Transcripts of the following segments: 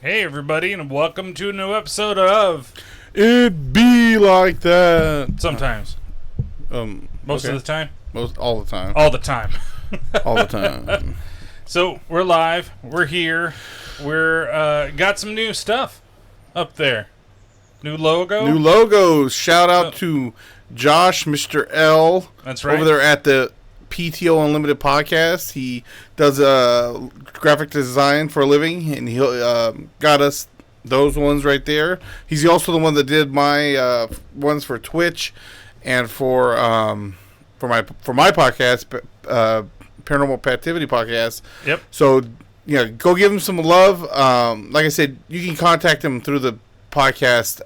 Hey everybody, and welcome to a new episode of It Be Like That. Sometimes. Most of the time? All the time. All the time. All the time. So, we're live. We're here. We're got some new stuff up there. New logo. New logos. Shout out to Josh, Mr. L. That's right. Over there at the PTO Unlimited podcast. He does graphic design for a living, and he got us those ones right there. He's also the one that did my ones for Twitch and for my podcast, Paranormal Pativity podcast. Yep. So go give him some love. Like I said, you can contact him through the podcast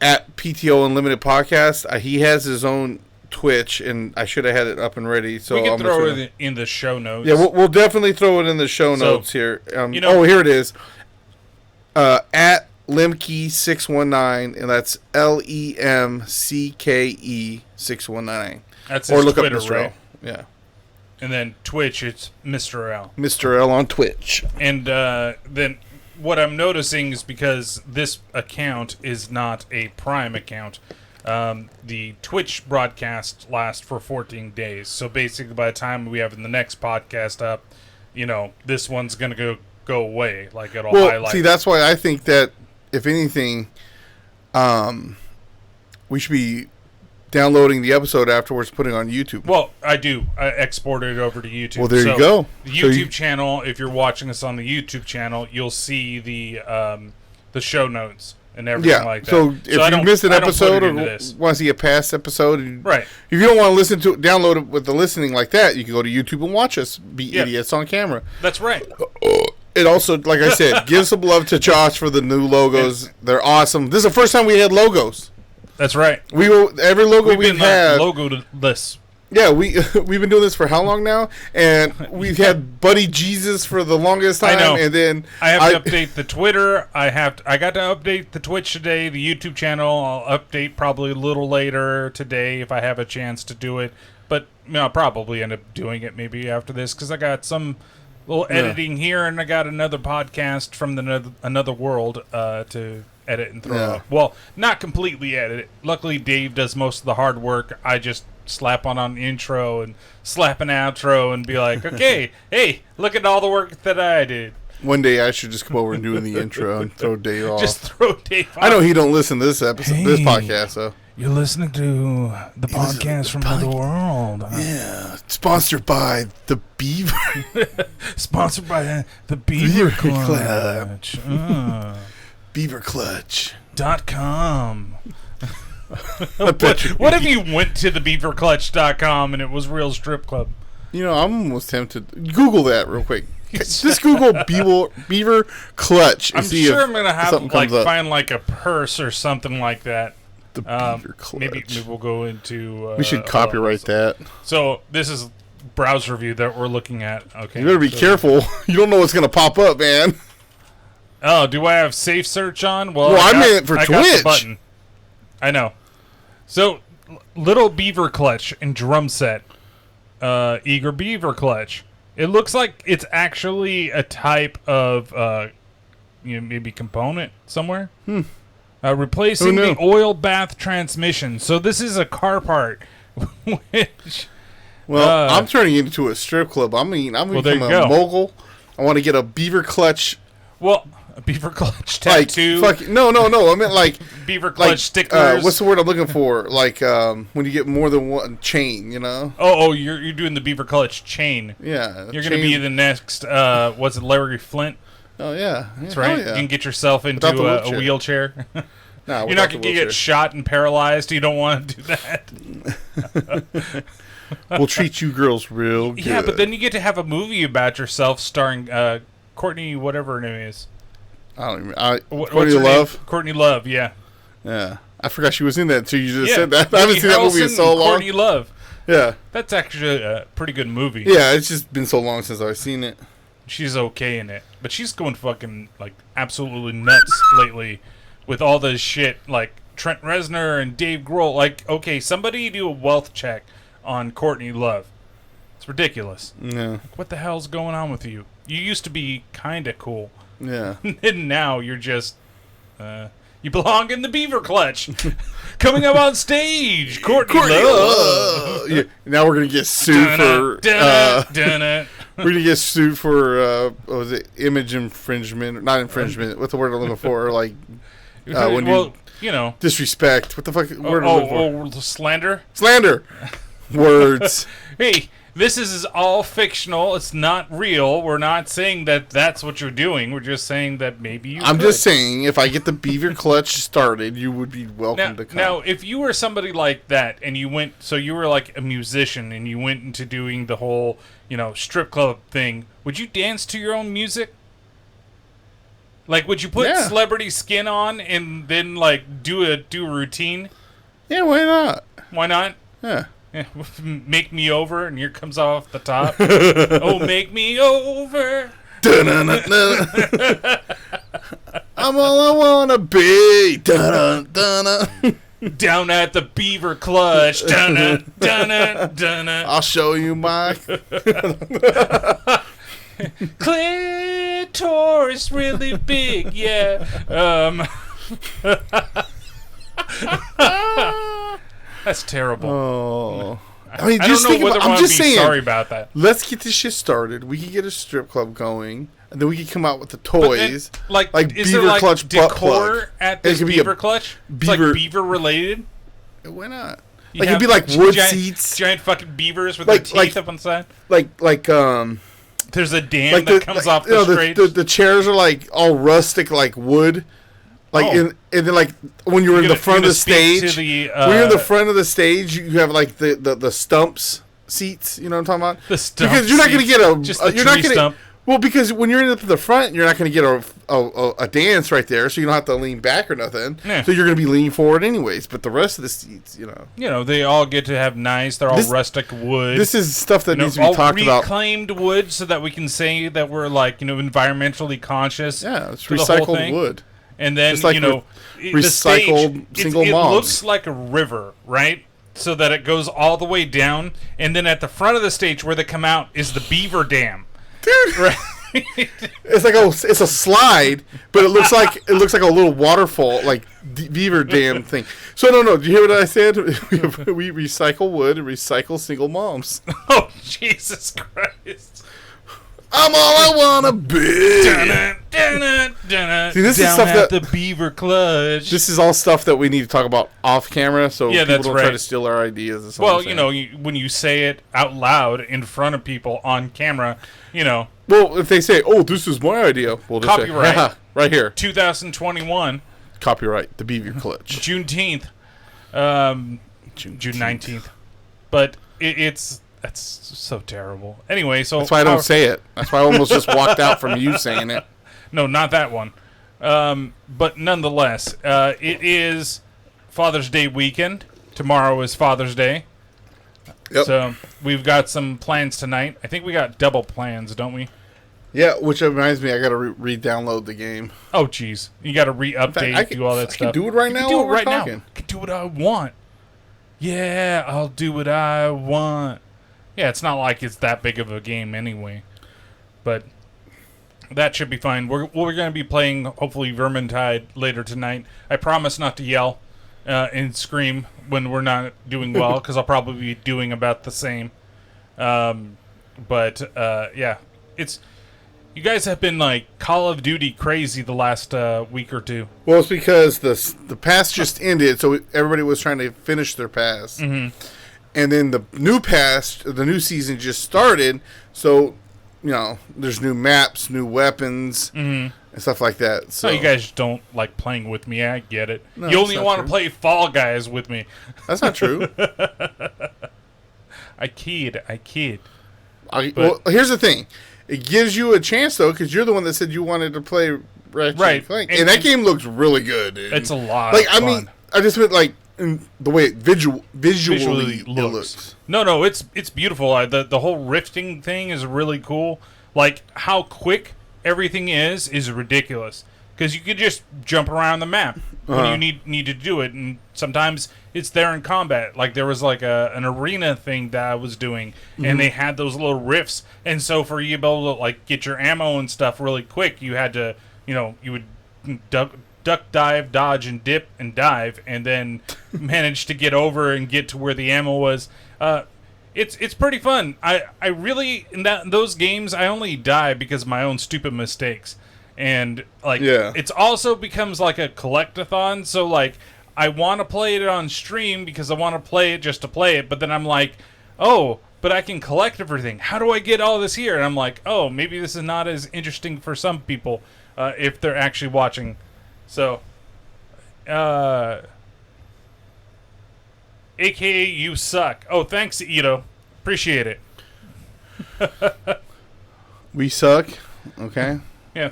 at PTO Unlimited podcast. He has his own Twitch, and I should have had it up and ready. So we can throw it in the show notes. Yeah, we'll definitely throw it in the show notes here. Here it is. At Lemke619, and that's LEMCKE 619. That's his look Twitter, up Mr. right? L. Yeah. And then Twitch, it's Mr. L. Mr. L on Twitch. And then what I'm noticing is because this account is not a Prime account, the Twitch broadcast lasts for 14 days. So basically, by the time we have the next podcast up, this one's going to go away. Like, it'll highlight. See, that's why I think that, if anything, we should be downloading the episode afterwards, putting it on YouTube. Well, I do. I export it over to YouTube. Well, there you go. The YouTube channel, if you're watching us on the YouTube channel, you'll see the show notes and everything like that. So if you missed an episode or want to see a past episode, right? If you don't want to listen to it, download it with the listening like that, you can go to YouTube and watch us be idiots on camera. That's right. It also, like I said, give some love to Josh for the new logos. They're awesome. This is the first time we had logos. That's right. Every logo we've had logo-less. Yeah, we've been doing this for how long now? And we've had Buddy Jesus for the longest time. I know. And then I have to update the Twitter. I got to update the Twitch today, the YouTube channel. I'll update probably a little later today if I have a chance to do it. But I'll probably end up doing it maybe after this because I got some little editing here, and I got another podcast from another world to edit and throw up. Well, not completely edit it. Luckily, Dave does most of the hard work. I just slap on an intro and slap an outro and be like, okay, hey, look at all the work that I did. One day I should just come over and do the intro and throw Dave off. Just throw Dave off. I know he don't listen to this episode, this podcast, so. You're listening to the podcast from another world. Yeah, sponsored by the Beaver. Sponsored by the Beaver Clutch. BeaverClutch.com. What if you went to the BeaverClutch.com and it was real strip club? I'm almost tempted. Google that real quick. Just Google Beaver Clutch. I'm sure I'm gonna have find like a purse or something like that. The Beaver Clutch. Maybe we'll go into. We should copyright that. So this is browser review that we're looking at. Okay, you better be careful. You don't know what's gonna pop up, man. Oh, do I have safe search on? Well, I meant for Twitch. Got the button. I know. So, Little Beaver Clutch and drum set. Eager Beaver Clutch. It looks like it's actually a type of, maybe component somewhere. Replacing the oil bath transmission. So this is a car part. I'm turning it into a strip club. I'm becoming a mogul. I want to get a Beaver Clutch. Well, a Beaver Clutch tattoo. No. I meant like Beaver Clutch stickers. What's the word I'm looking for? Like when you get more than one chain, Oh, you're doing the Beaver Clutch chain. Yeah. You're going to be the next, was it Larry Flint? Oh, yeah. That's right. Yeah. You can get yourself into a wheelchair. No, you're not going to get shot and paralyzed. You don't want to do that. We'll treat you girls real good. Yeah, but then you get to have a movie about yourself starring Courtney, whatever her name is. I don't even. Courtney Love? Name? Courtney Love, yeah. Yeah. I forgot she was in that until you just said that. I haven't seen that movie in so long. Courtney Love. Yeah. That's actually a pretty good movie. Yeah, it's just been so long since I've seen it. She's okay in it. But she's going fucking, absolutely nuts lately with all this shit, like Trent Reznor and Dave Grohl. Like, okay, somebody do a wealth check on Courtney Love. It's ridiculous. Yeah. What the hell's going on with you? You used to be kind of cool. Yeah. And now you're just, you belong in the Beaver Clutch. Coming up on stage, Courtney Love. Yeah. Now we're gonna get sued for. We're gonna get sued for what was it? Image infringement? Not infringement. What's the word I'm looking for? Like when you know, disrespect. What the fuck word I'm looking for? Slander. Slander. Words. Hey, this is all fictional. It's not real. We're not saying that that's what you're doing. We're just saying that maybe you I'm could. just saying, if I get the Beaver Clutch started, you would be welcome to come. Now, if you were somebody like that and you went, so you were like a musician and you went into doing the whole, strip club thing, would you dance to your own music? Like, would you put celebrity skin on and then like do a routine? Yeah, why not? Why not? Yeah. Make me over, and here comes off the top. Oh, make me over. I'm all I wanna be. Down at the Beaver Clutch. I'll show you my clitoris really big, yeah. That's terrible. Oh. I mean, just don't know whether I'm just saying. Sorry about that. Let's get this shit started. We can get a strip club going, and then we can come out with the toys, then, like is Beaver there like Clutch butt plug. Decor at this Beaver Clutch? It's like Beaver related. Why not? Like it'd be like wood seats, giant fucking beavers with their teeth up on the side. There's a dam that comes off the stage. The chairs are like all rustic, like wood. And then like when you're in the front of the stage, when you're in the front of the stage, you have like the stumps seats. You know what I'm talking about? The stumps. Because you're not going to get you're not going to. Well, because when you're in the front, you're not going to get a dance right there, so you don't have to lean back or nothing. Yeah. So you're going to be leaning forward anyways. But the rest of the seats, they all get to have nice. They're all rustic wood. This is stuff that needs to be talked about. Reclaimed wood, so that we can say that we're like environmentally conscious. Yeah, it's recycled wood. And then, just like the recycled stage, single it moms. looks like a river, right? So that it goes all the way down, and then at the front of the stage where they come out is the beaver dam. Dude, right? it's a slide, but it looks like a little waterfall, like beaver dam thing. So no, do you hear what I said? We recycle wood and recycle single moms. Oh, Jesus Christ. I'm all I wanna be. See, this is stuff that the Beaver Clutch. This is all stuff that we need to talk about off camera, so people don't try to steal our ideas. Well, when you say it out loud in front of people on camera, Well, if they say, "Oh, this is my idea," we'll just copyright say, right here, 2021, copyright the Beaver Clutch, Juneteenth, June 19th, but that's so terrible. Anyway, so that's why I don't say it. That's why I almost just walked out from you saying it. No, not that one. But nonetheless, it is Father's Day weekend. Tomorrow is Father's Day. Yep. So we've got some plans tonight. I think we got double plans, don't we? Yeah, which reminds me, I got to re-download the game. Oh, jeez. You got to re-update, do all that stuff. I can do it right now while we're talking. I can do what I want. Yeah, I'll do what I want. Yeah, it's not like it's that big of a game anyway. But that should be fine. We're going to be playing, hopefully, Vermintide later tonight. I promise not to yell and scream when we're not doing well, because I'll probably be doing about the same. Yeah, it's... You guys have been like Call of Duty crazy the last week or two. Well, it's because the pass just ended, so everybody was trying to finish their pass. Mm-hmm. And then the new season just started, so there's new maps, new weapons, and stuff like that. So you guys don't like playing with me. I get it. No, you only want to play Fall Guys with me. That's not true. I kid. Well, here's the thing. It gives you a chance, though, because you're the one that said you wanted to play Ratchet & Clank. And that game looks really good, dude. It's a lot of fun. I mean, I just meant, in the way it visually it looks. No, it's beautiful. The whole rifting thing is really cool. Like, how quick everything is ridiculous. Because you could just jump around the map when you need to do it. And sometimes it's there in combat. Like, there was like an arena thing that I was doing, and they had those little rifts. And so for you to be able to like get your ammo and stuff really quick, you had to you would duck, dive, dodge, and dip and dive, and then manage to get over and get to where the ammo was. It's pretty fun. I really in those games I only die because of my own stupid mistakes, and it's also becomes like a collectathon. So like I want to play it on stream because I want to play it just to play it, but then I'm like, oh, but I can collect everything. How do I get all this here? And I'm like, oh, maybe this is not as interesting for some people if they're actually watching. So, AKA you suck. Oh, thanks, Ito. Appreciate it. We suck. Okay. Yeah,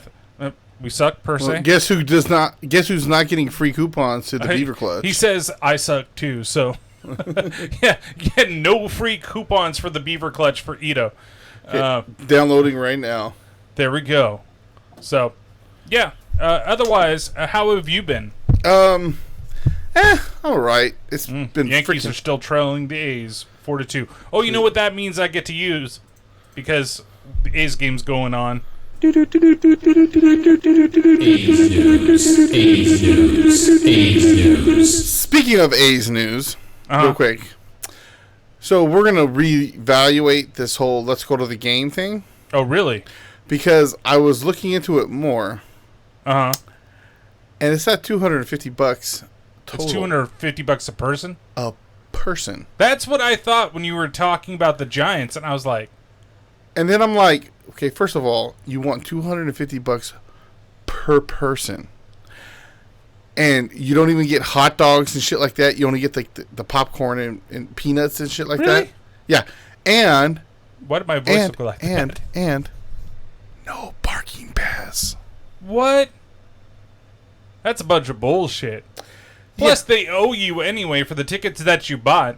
we suck per se. Well, guess who's not getting free coupons to the Beaver Clutch? He says I suck too. So, yeah, get no free coupons for the Beaver Clutch for Ito. Downloading right now. There we go. So, yeah. Otherwise, how have you been? All right. It's been Yankees are still trailing the A's 4-2. Oh, you know what that means? I get to use because the A's game's going on. A's news. Speaking of A's news, real quick. So we're gonna reevaluate this whole "let's go to the game" thing. Oh, really? Because I was looking into it more. And it's at $250 total. It's $250 a person? A person. That's what I thought when you were talking about the Giants, and I was like... And then I'm like, okay, first of all, you want $250 per person. And you don't even get hot dogs and shit like that. You only get like the popcorn and peanuts and shit like that. Yeah. And... Why did my voice look like that? And no parking pass. What? That's a bunch of bullshit. Plus, they owe you anyway for the tickets that you bought.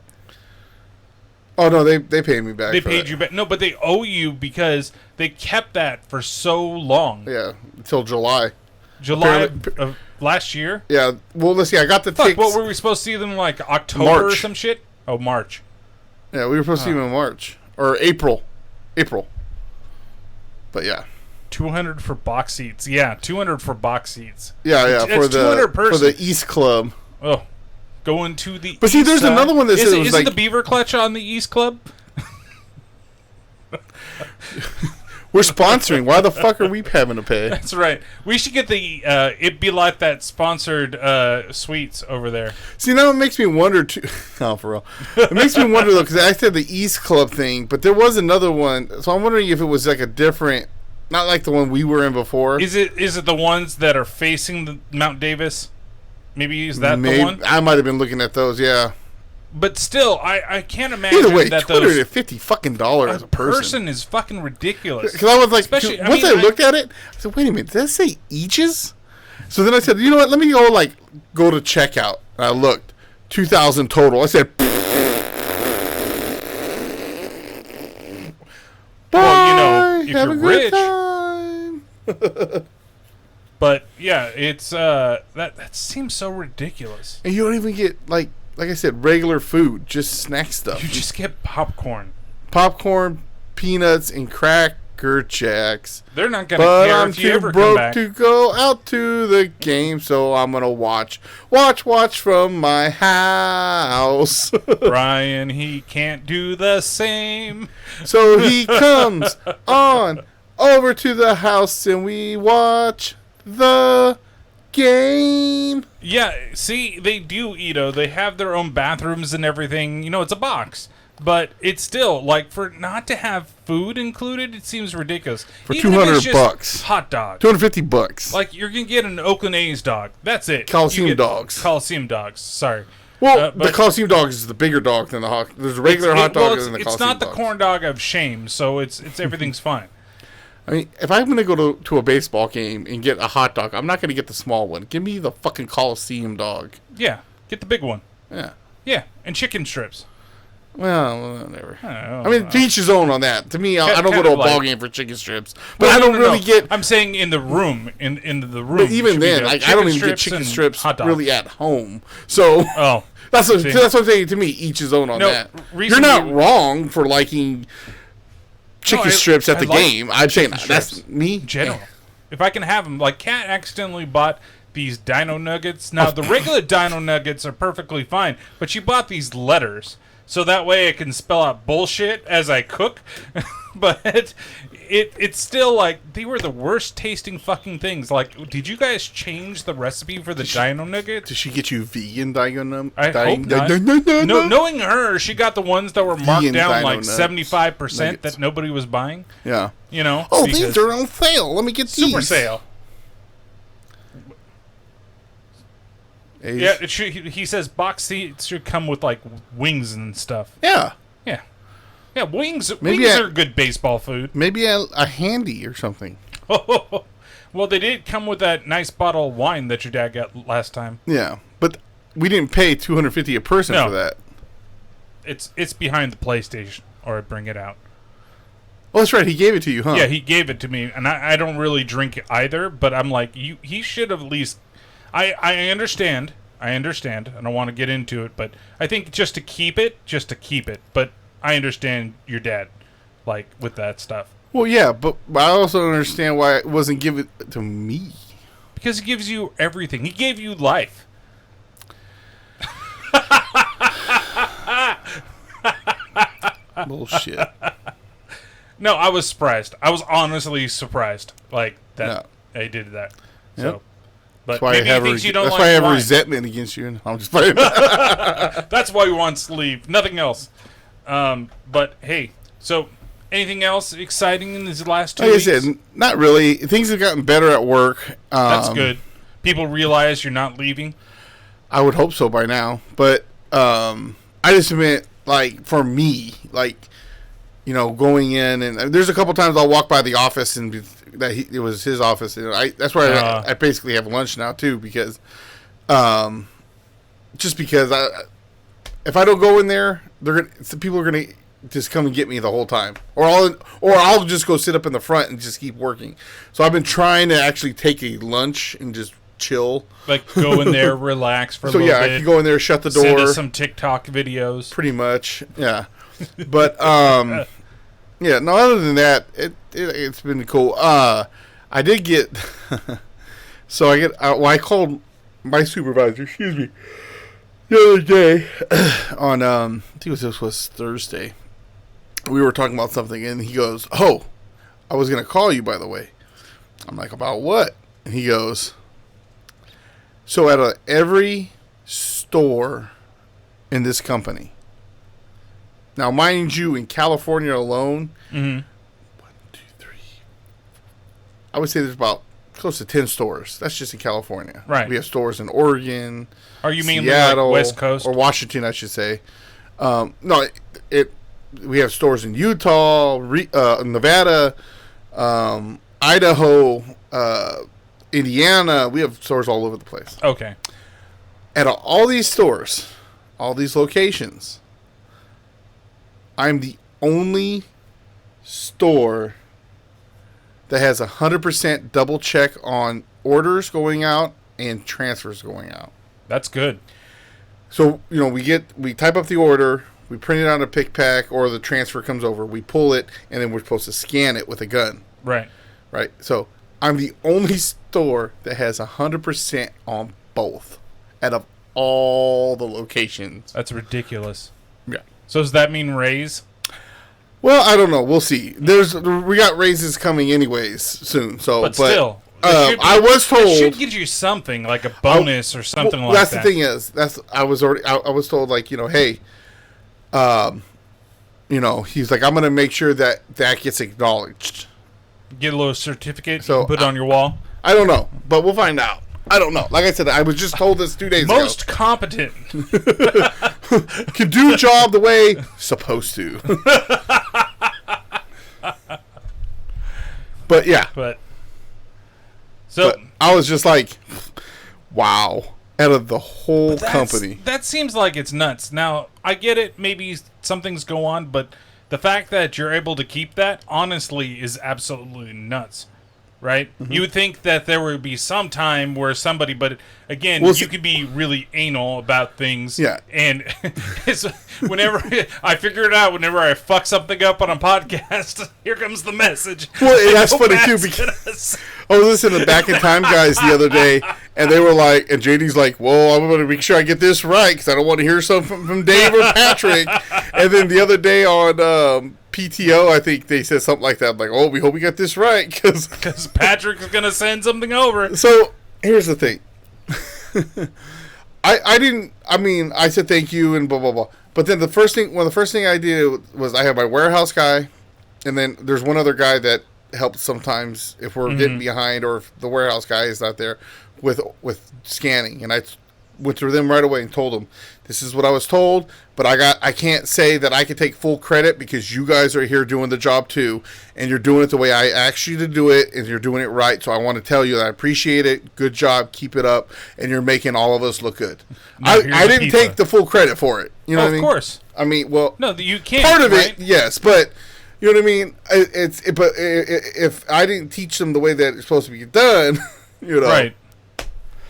Oh, no, they paid me back. They paid you back. No, but they owe you because they kept that for so long. Yeah, until July. July of last year? Yeah, well, let's see, I got the tickets. What, were we supposed to see them like October or some shit? Oh, March. Yeah, we were supposed to see them in March. Or April. But yeah. 200 for box seats. Yeah, 200 for box seats. Yeah, for the East Club. Oh, going to the. But see, there's another one that says is it the Beaver Clutch on the East Club? We're sponsoring. Why the fuck are we having to pay? That's right. We should get the It Be Like That sponsored suites over there. See, now it makes me wonder too. Oh, for real. It makes me wonder though, because I said the East Club thing, but there was another one. So I'm wondering if it was like a different. Not like the one we were in before. Is it the ones that are facing the Mount Davis? Maybe is that the one? I might have been looking at those, yeah. But still, I can't imagine either way, that $250 fucking dollars a person is fucking ridiculous. Because I was like, once I looked at it, I said, wait a minute, did that say eaches? So then I said, you know what? Let me go to checkout. And I looked, 2,000 total. I said, well, if have you're a good rich. time. But yeah, it's that seems so ridiculous. And you don't even get like I said, regular food, just snack stuff. You just get popcorn, peanuts, and Cracker Jacks. They're not gonna care if you ever come back. I'm too broke to go out to the game, so I'm gonna watch from my house. Brian, he can't do the same. So he comes on over to the house and we watch the game. Yeah, see, they do, Ito. They have their own bathrooms and everything. You know, it's a box. But it's still, like, for not to have food included, it seems ridiculous. For $200. Hot dog. $250. Like, you're going to get an Oakland A's dog. That's it. Coliseum dogs. Coliseum dogs. Sorry. Well, the Coliseum dog is the bigger dog than the hot. There's a regular hot dog and the Coliseum It's not the dogs. corn dog of shame, so it's everything's fine. I mean, if I'm going to go to a baseball game and get a hot dog, I'm not going to get the small one. Give me the fucking Coliseum dog. Yeah, get the big one. Yeah. Yeah, and chicken strips. Well, whatever. I mean, to each his own on that. To me, I don't go to a ball game for chicken strips. But well, I don't really get... I'm saying in the room. In the room. But even then, I don't even get chicken strips really at home. So... Oh. That's what I'm saying. To me, each his own on that. You're not wrong for liking chicken strips at the game. I'm saying that's me. General. if I can have them, like Kat accidentally bought these Dino Nuggets. Now the regular Dino Nuggets are perfectly fine, but she bought these letters so that way I can spell out bullshit as I cook. But it's still like they were the worst tasting fucking things. Like, did you guys change the recipe for the Dino Nuggets? Did she get you vegan Dino? I hope not. No, knowing her, she got the ones that were marked Vegan down Dino like Nuts. 75% Nuggets. that nobody was buying. Yeah. You know? Oh, because- these are on sale. Let me get these. super sale. Hey. Yeah, it should, he says box seats should come with like wings and stuff. Yeah. Yeah, yeah, wings. Maybe wings I- are good baseball food. Maybe a handy or something. Well, they did come with that nice bottle of wine that your dad got last time. Yeah, but we didn't pay $250 a person No. for that. It's behind the PlayStation, or I bring it out. Oh, that's right. He gave it to you, huh? Yeah, he gave it to me, and I don't really drink it either. But I'm like, he should have at least. I understand. I understand. I don't want to get into it, but I think just to keep it. But I understand your dad, like, with that stuff. Well, yeah, but I also don't understand why it wasn't given to me. Because he gives you everything. He gave you life. Bullshit. No, I was surprised. I was honestly surprised, like, that No. I did that. Yep. So, but That's why maybe I he have, thinks you don't that's like why I have wine. resentment against you. I'm just playing. That's why he wants to leave. Nothing else. But, hey, so anything else exciting in these last 2 Like I weeks? said, not really. Things have gotten better at work. That's good. People realize you're not leaving. I would hope so by now. But I just meant, like, for me, like, you know, going in, and there's a couple times I'll walk by the office and it was his office. And that's where I basically have lunch now too, because just because if I don't go in there, people are gonna just come and get me the whole time, or I'll just go sit up in the front and just keep working. So I've been trying to actually take a lunch and just chill. Like, go in there, relax for a So little yeah, bit. I can go in there, shut the Send door. us some TikTok videos. Pretty much, yeah. But yeah. No, other than that, it's been cool. I did get. So I called my supervisor. Excuse me. The other day, on I think this was Thursday. We were talking about something, and he goes, "Oh, I was gonna call you, by the way." I'm like, "About what?" And he goes, "So at every store in this company." Now, mind you, in California alone, 1, 2, 3, I would say there's about close to 10 stores. That's just in California. Right. We have stores in Oregon, Are you mainly Seattle, like West Coast? or Washington, I should say. No, we have stores in Utah, Nevada, Idaho, Indiana. We have stores all over the place. Okay. At all these stores, all these locations, I'm the only store that has 100% double check on orders going out and transfers going out. That's good. So, you know, we type up the order, we print it on a pick pack, or the transfer comes over, we pull it, and then we're supposed to scan it with a gun. Right. Right? So, I'm the only store that has 100% on both out of all the locations. That's ridiculous. Yeah. So does that mean raise? Well, I don't know. We'll see. We got raises coming anyways soon. So, But still, I was told it should give you something like a bonus or something like that's that. the thing is I was told, like, you know, hey, you know, he's like, I'm gonna make sure that gets acknowledged. Get a little certificate So, you can put on your wall. I don't know, but we'll find out. I don't know. Like I said, I was just told this 2 days Most competent. ago. Can do job the way supposed to. But yeah. But so But I was just like, wow. Out of the whole company. That seems like it's nuts. Now, I get it. Maybe something's go on, but the fact that you're able to keep that, honestly, is absolutely nuts. Right? Mm-hmm. You would think that there would be some time where somebody, but again, Well, you could be really anal about things. Yeah. And it's, whenever I figure it out, whenever I fuck something up on a podcast, here comes the message. Well, that's Go funny too, back to because us. I was listening to Back in Time guys the other day, and they were like, and JD's like, "Well, I'm going to make sure I get this right because I don't want to hear something from Dave or Patrick." And then the other day on PTO, I think they said something like that. I'm like, "Oh, we hope we got this right because Patrick's gonna send something over." So here's the thing. I didn't. I mean, I said thank you and blah blah blah. But then the first thing I did was I had my warehouse guy, and then there's one other guy that helps sometimes if we're getting behind or if the warehouse guy is not there with scanning. And I went to them right away and told them, this is what I was told, but I can't say that I can take full credit because you guys are here doing the job too, and you're doing it the way I asked you to do it, and you're doing it right. So I want to tell you that I appreciate it. Good job, keep it up, and you're making all of us look good. I didn't take the full credit for it. You know what I mean? Of course. I mean, well, no, you can't. Part of right? it, yes, but you know what I mean. But if I didn't teach them the way that it's supposed to be done, you know, right?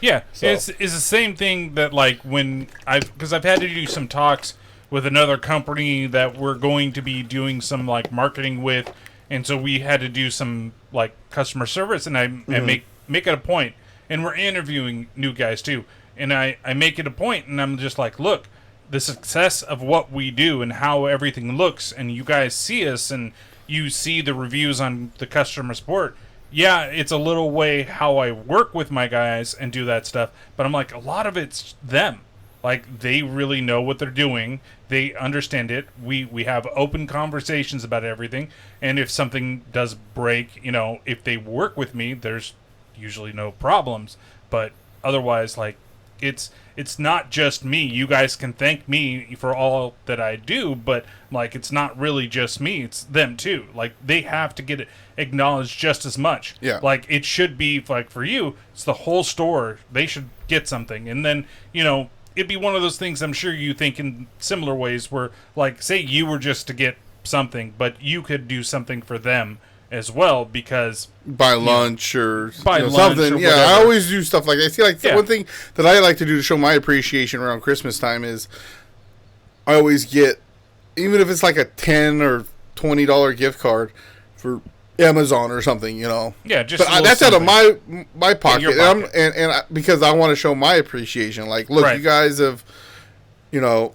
Yeah, So. it's the same thing that like when because I've had to do some talks with another company that we're going to be doing some like marketing with, and so we had to do some like customer service, and I make it a point, and we're interviewing new guys too, and I make it a point, and I'm just like, look, the success of what we do and how everything looks, and you guys see us, and you see the reviews on the customer support. Yeah, it's a little way how I work with my guys and do that stuff, but I'm like, a lot of it's them. Like, they really know what they're doing. They understand it. We have open conversations about everything, and if something does break, you know, if they work with me, there's usually no problems. But otherwise, like, it's not just me. You guys can thank me for all that I do, but like, it's not really just me. It's them too. Like, they have to get it acknowledged just as much. Yeah. Like, it should be like for you, it's the whole store. They should get something, and then, you know, it'd be one of those things. I'm sure you think in similar ways where, like, say you were just to get something, but you could do something for them as well because buy lunch or lunch something. or Yeah, whatever. I always do stuff like that. I see, like, one thing that I like to do to show my appreciation around Christmas time is I always get, even if it's like a $10 or $20 gift card for Amazon or something, you know. Yeah, just but that's out of my pocket, your pocket. And because I want to show my appreciation. Like, look, Right. you guys have, you know,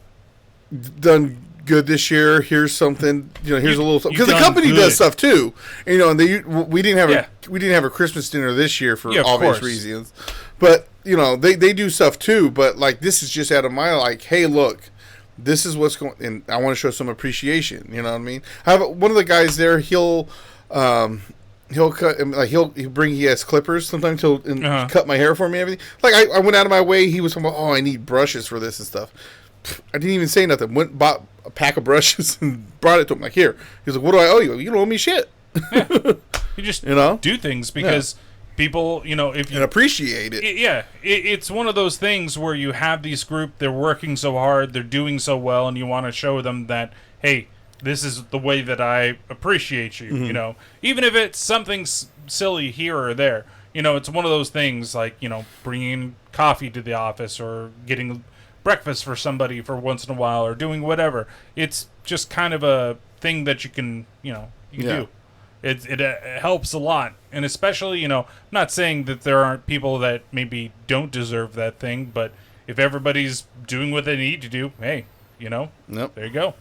done good this year. Here's something, you know. Here's a little because the done company good. does stuff too. And, you know, and we didn't have Yeah. we didn't have a Christmas dinner this year for Yeah, of obvious course. reasons. But you know, they do stuff too. But like, this is just out of my like, hey, look, this is what's going, and I want to show some appreciation. You know what I mean? I have one of the guys there. He'll cut, like, he has clippers sometimes. He'll cut my hair for me. And everything. Like, I went out of my way. He was talking about, oh, I need brushes for this and stuff. I didn't even say nothing. Went and bought a pack of brushes and brought it to him. Like, here. He was like, what do I owe you? You don't owe me shit. Yeah. You just do things because people, you know, if you and appreciate it. It's one of those things where you have these group, they're working so hard, they're doing so well, and you want to show them that, hey, this is the way that I appreciate you. You know, even if it's something silly here or there. You know, it's one of those things like, you know, bringing coffee to the office or getting breakfast for somebody for once in a while or doing whatever. It's just kind of a thing that you can, you know, do. It helps a lot. And especially, you know, I'm not saying that there aren't people that maybe don't deserve that thing, but if everybody's doing what they need to do, hey, you know, there you go.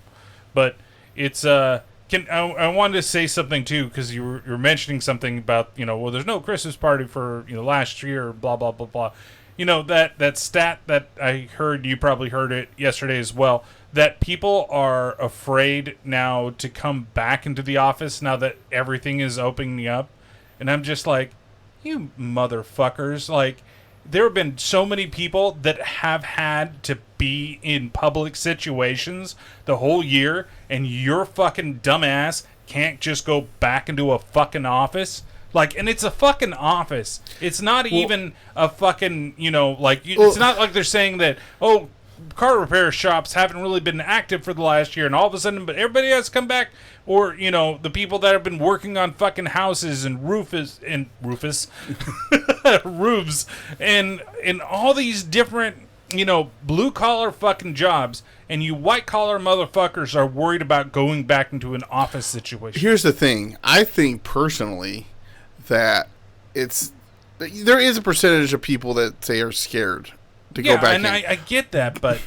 But it's I wanted to say something too, because you were mentioning something about, you know, well, there's no Christmas party for, you know, last year, blah blah blah blah. You know, that stat that I heard, you probably heard it yesterday as well, that people are afraid now to come back into the office now that everything is opening up. And I'm just like, you motherfuckers. Like, there have been so many people that have had to be in public situations the whole year, and your fucking dumbass can't just go back into a fucking office. Like, and it's a fucking office. It's not even a fucking, you know, like, it's not like they're saying that, oh, car repair shops haven't really been active for the last year, and all of a sudden, but everybody has come back. Or, you know, the people that have been working on fucking houses and roofs and all these different, you know, blue collar fucking jobs, and you white collar motherfuckers are worried about going back into an office situation. Here's the thing. I think personally that there is a percentage of people that say are scared to go back in. I get that, but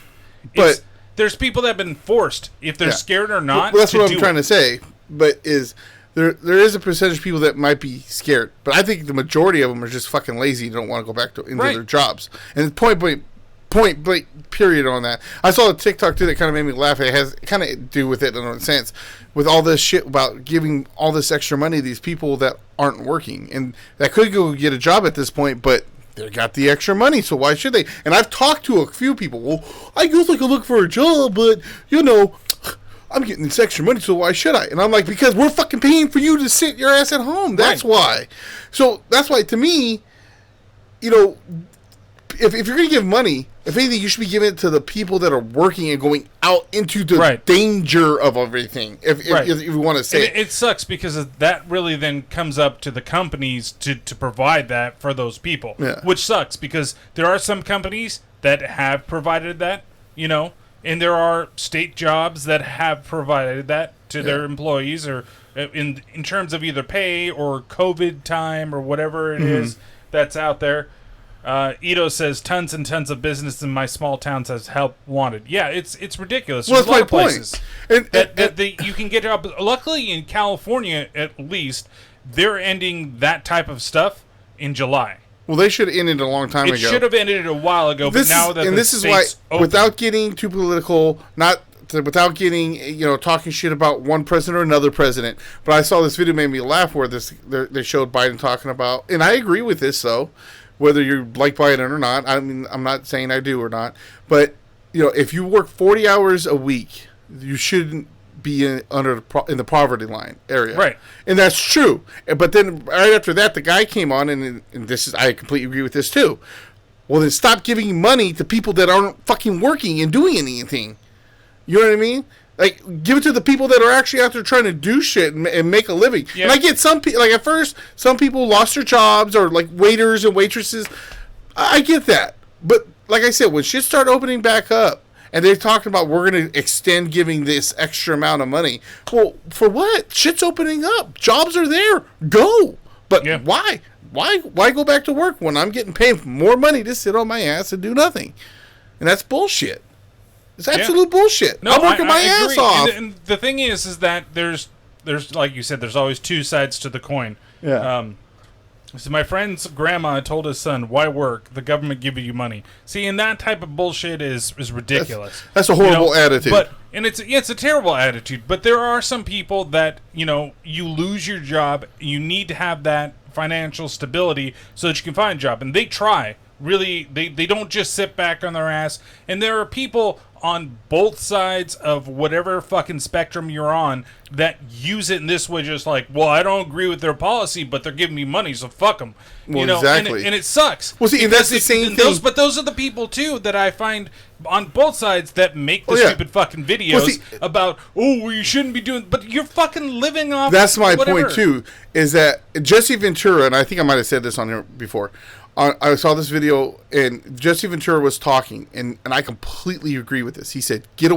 But- there's people that have been forced, if they're scared or not. Well, that's what I'm do trying it. to say. But there is a percentage of people that might be scared, but I think the majority of them are just fucking lazy and don't want to go back into their jobs. And point blank period on that. I saw a TikTok too that kind of made me laugh. It has kind of to do with it in a sense, with all this shit about giving all this extra money to these people that aren't working and that could go get a job at this point, but they got the extra money, so why should they? And I've talked to a few people. Well, I guess I could look for a job, but I'm getting this extra money, so why should I? And I'm like, because we're fucking paying for you to sit your ass at home. That's why. So that's why, to me, if you're going to give money, if anything, you should be giving it to the people that are working and going out into the danger of everything, if you want to say it sucks because that really then comes up to the companies to provide that for those people, which sucks because there are some companies that have provided that, and there are state jobs that have provided that to their employees, or in terms of either pay or COVID time or whatever it is that's out there. Ito says tons and tons of business in my small town says help wanted. Yeah, it's ridiculous. Well, There's a lot of point. places that you can get jobs. Luckily, in California, at least, they're ending that type of stuff in July. Well, they should have ended it a long time ago. It should have ended a while ago, but now that this is why, without getting too political, without getting talking shit about one president or another president, but I saw this video made me laugh where they showed Biden talking about, and I agree with this though. Whether you like Biden or not, I mean, I'm not saying I do or not, but if you work 40 hours a week, you shouldn't be in the poverty line area, right? And that's true. But then right after that, the guy came on, and I completely agree with this too. Well, then stop giving money to people that aren't fucking working and doing anything. You know what I mean? Like, give it to the people that are actually out there trying to do shit and make a living. Yep. And I get some people, like, at first, some people lost their jobs, or, like, waiters and waitresses. I get that. But, like I said, when shit started opening back up, and they're talking about we're going to extend giving this extra amount of money. Well, for what? Shit's opening up. Jobs are there. Go. But why? Why go back to work when I'm getting paid more money to sit on my ass and do nothing? And that's bullshit. It's absolute bullshit. No, I'm working my ass off. And the thing is that there's like you said, there's always two sides to the coin. Yeah. So my friend's grandma told his son, "Why work? The government giving you money." See, and that type of bullshit is ridiculous. That's a horrible attitude. And it's a terrible attitude. But there are some people that you lose your job. You need to have that financial stability so that you can find a job, and they try. Really, they don't just sit back on their ass. And there are people on both sides of whatever fucking spectrum you're on that use it in this way, just like, well, I don't agree with their policy, but they're giving me money, so fuck them. Well, exactly. And it sucks. Well, see, and that's the same thing. But those are the people, too, that I find on both sides that make the stupid fucking videos about, well, you shouldn't be doing, but you're fucking living off That's my whatever. point, too, is that Jesse Ventura, and I think I might have said this on here before, I saw this video, and Jesse Ventura was talking, and I completely agree with this. He said, get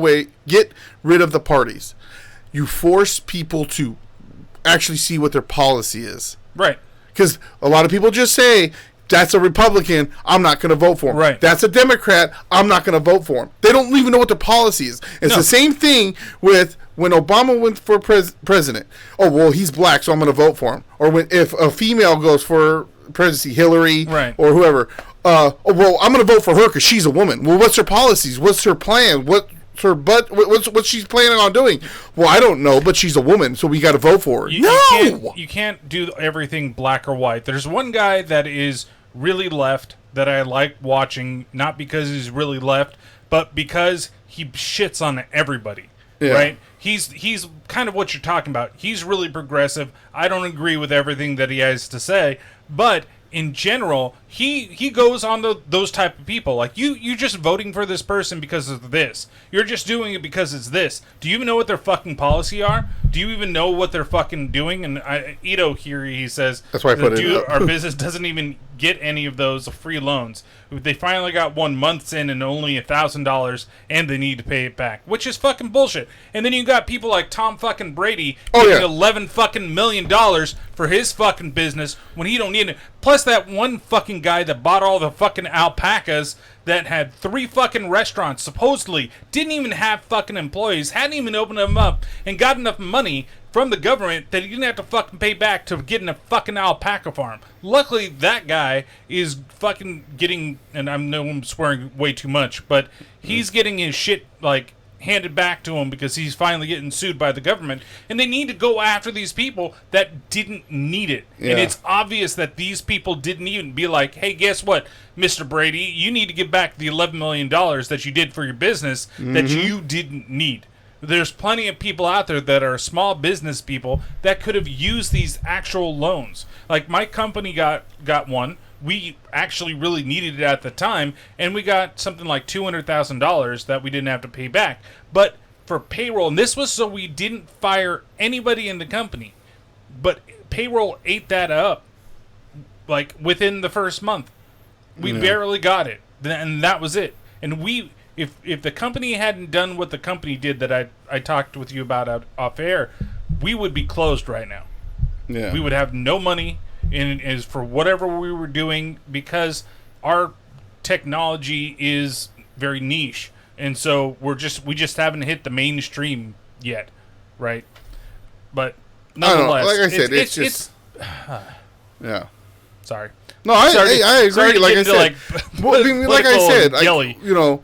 rid of the parties. You force people to actually see what their policy is. Right. Because a lot of people just say, that's a Republican, I'm not going to vote for him. Right. That's a Democrat, I'm not going to vote for him. They don't even know what their policy is. It's the same thing with when Obama went for president. Oh, well, he's black, so I'm going to vote for him. Or if a female goes for presidency, Hillary, or whoever. Well, I'm going to vote for her because she's a woman. Well, what's her policies? What's her plan? What's she's planning on doing? Well, I don't know, but she's a woman, so we got to vote for her. You can't do everything black or white. There's one guy that is really left that I like watching, not because he's really left, but because he shits on everybody. Yeah. Right? He's kind of what you're talking about. He's really progressive. I don't agree with everything that he has to say, but in general, he goes on those type of people. Like, you just voting for this person because of this. You're just doing it because it's this. Do you even know what their fucking policy are? Do you even know what they're fucking doing? And Ito here, he says, that's why I put it up. Our business doesn't even get any of those free loans. They finally got one months in and only $1,000, and they need to pay it back, which is fucking bullshit. And then you got people like Tom fucking Brady getting $11 fucking million for his fucking business when he don't need it. Plus that one fucking guy that bought all the fucking alpacas that had 3 fucking restaurants, supposedly didn't even have fucking employees, hadn't even opened them up, and got enough money from the government that he didn't have to fucking pay back to get in a fucking alpaca farm. Luckily, that guy is fucking getting, and I know I'm swearing way too much, but he's getting his shit, like, handed back to him because he's finally getting sued by the government, and they need to go after these people that didn't need it. Yeah. And it's obvious that these people didn't even be like, hey, guess what, Mr. Brady, you need to give back the $11 million that you did for your business that you didn't need. There's plenty of people out there that are small business people that could have used these actual loans. Like, my company got one. We actually really needed it at the time, and we got something like $200,000 that we didn't have to pay back. But for payroll, and this was so we didn't fire anybody in the company, but payroll ate that up, like, within the first month. We barely got it, and that was it. And we... If the company hadn't done what the company did that I talked with you about off air, we would be closed right now. Yeah. We would have no money is for whatever we were doing because our technology is very niche, and so we just haven't hit the mainstream yet, right? But nonetheless, like I said, it's just yeah. Sorry. No, I agree. Like I said, you know.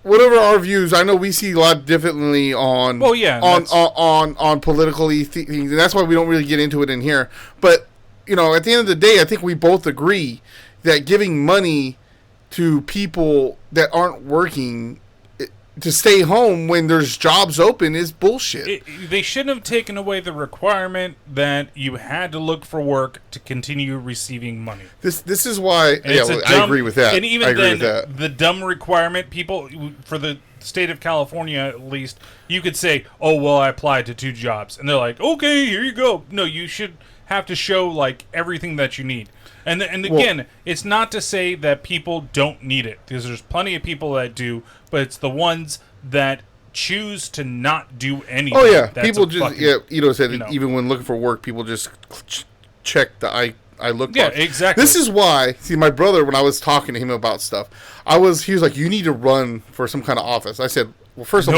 Whatever our views, I know we see a lot differently on on politically things, and that's why we don't really get into it in here. But you know, at the end of the day, I think we both agree that giving money to people that aren't working to stay home when there's jobs open is bullshit. They shouldn't have taken away the requirement that you had to look for work to continue receiving money. This is why. I agree with that. And even then, the dumb requirement, people for the state of California at least, you could say, "Oh well, I applied to 2 jobs," and they're like, "Okay, here you go." No, you should have to show like everything that you need. And again, it's not to say that people don't need it, because there's plenty of people that do, but it's the ones that choose to not do anything. Oh yeah, people just Ito said even when looking for work, people just check the I look box. Yeah, exactly. This is why. See, my brother, when I was talking to him about stuff, he was like, "You need to run for some kind of office." I said, "Well, first of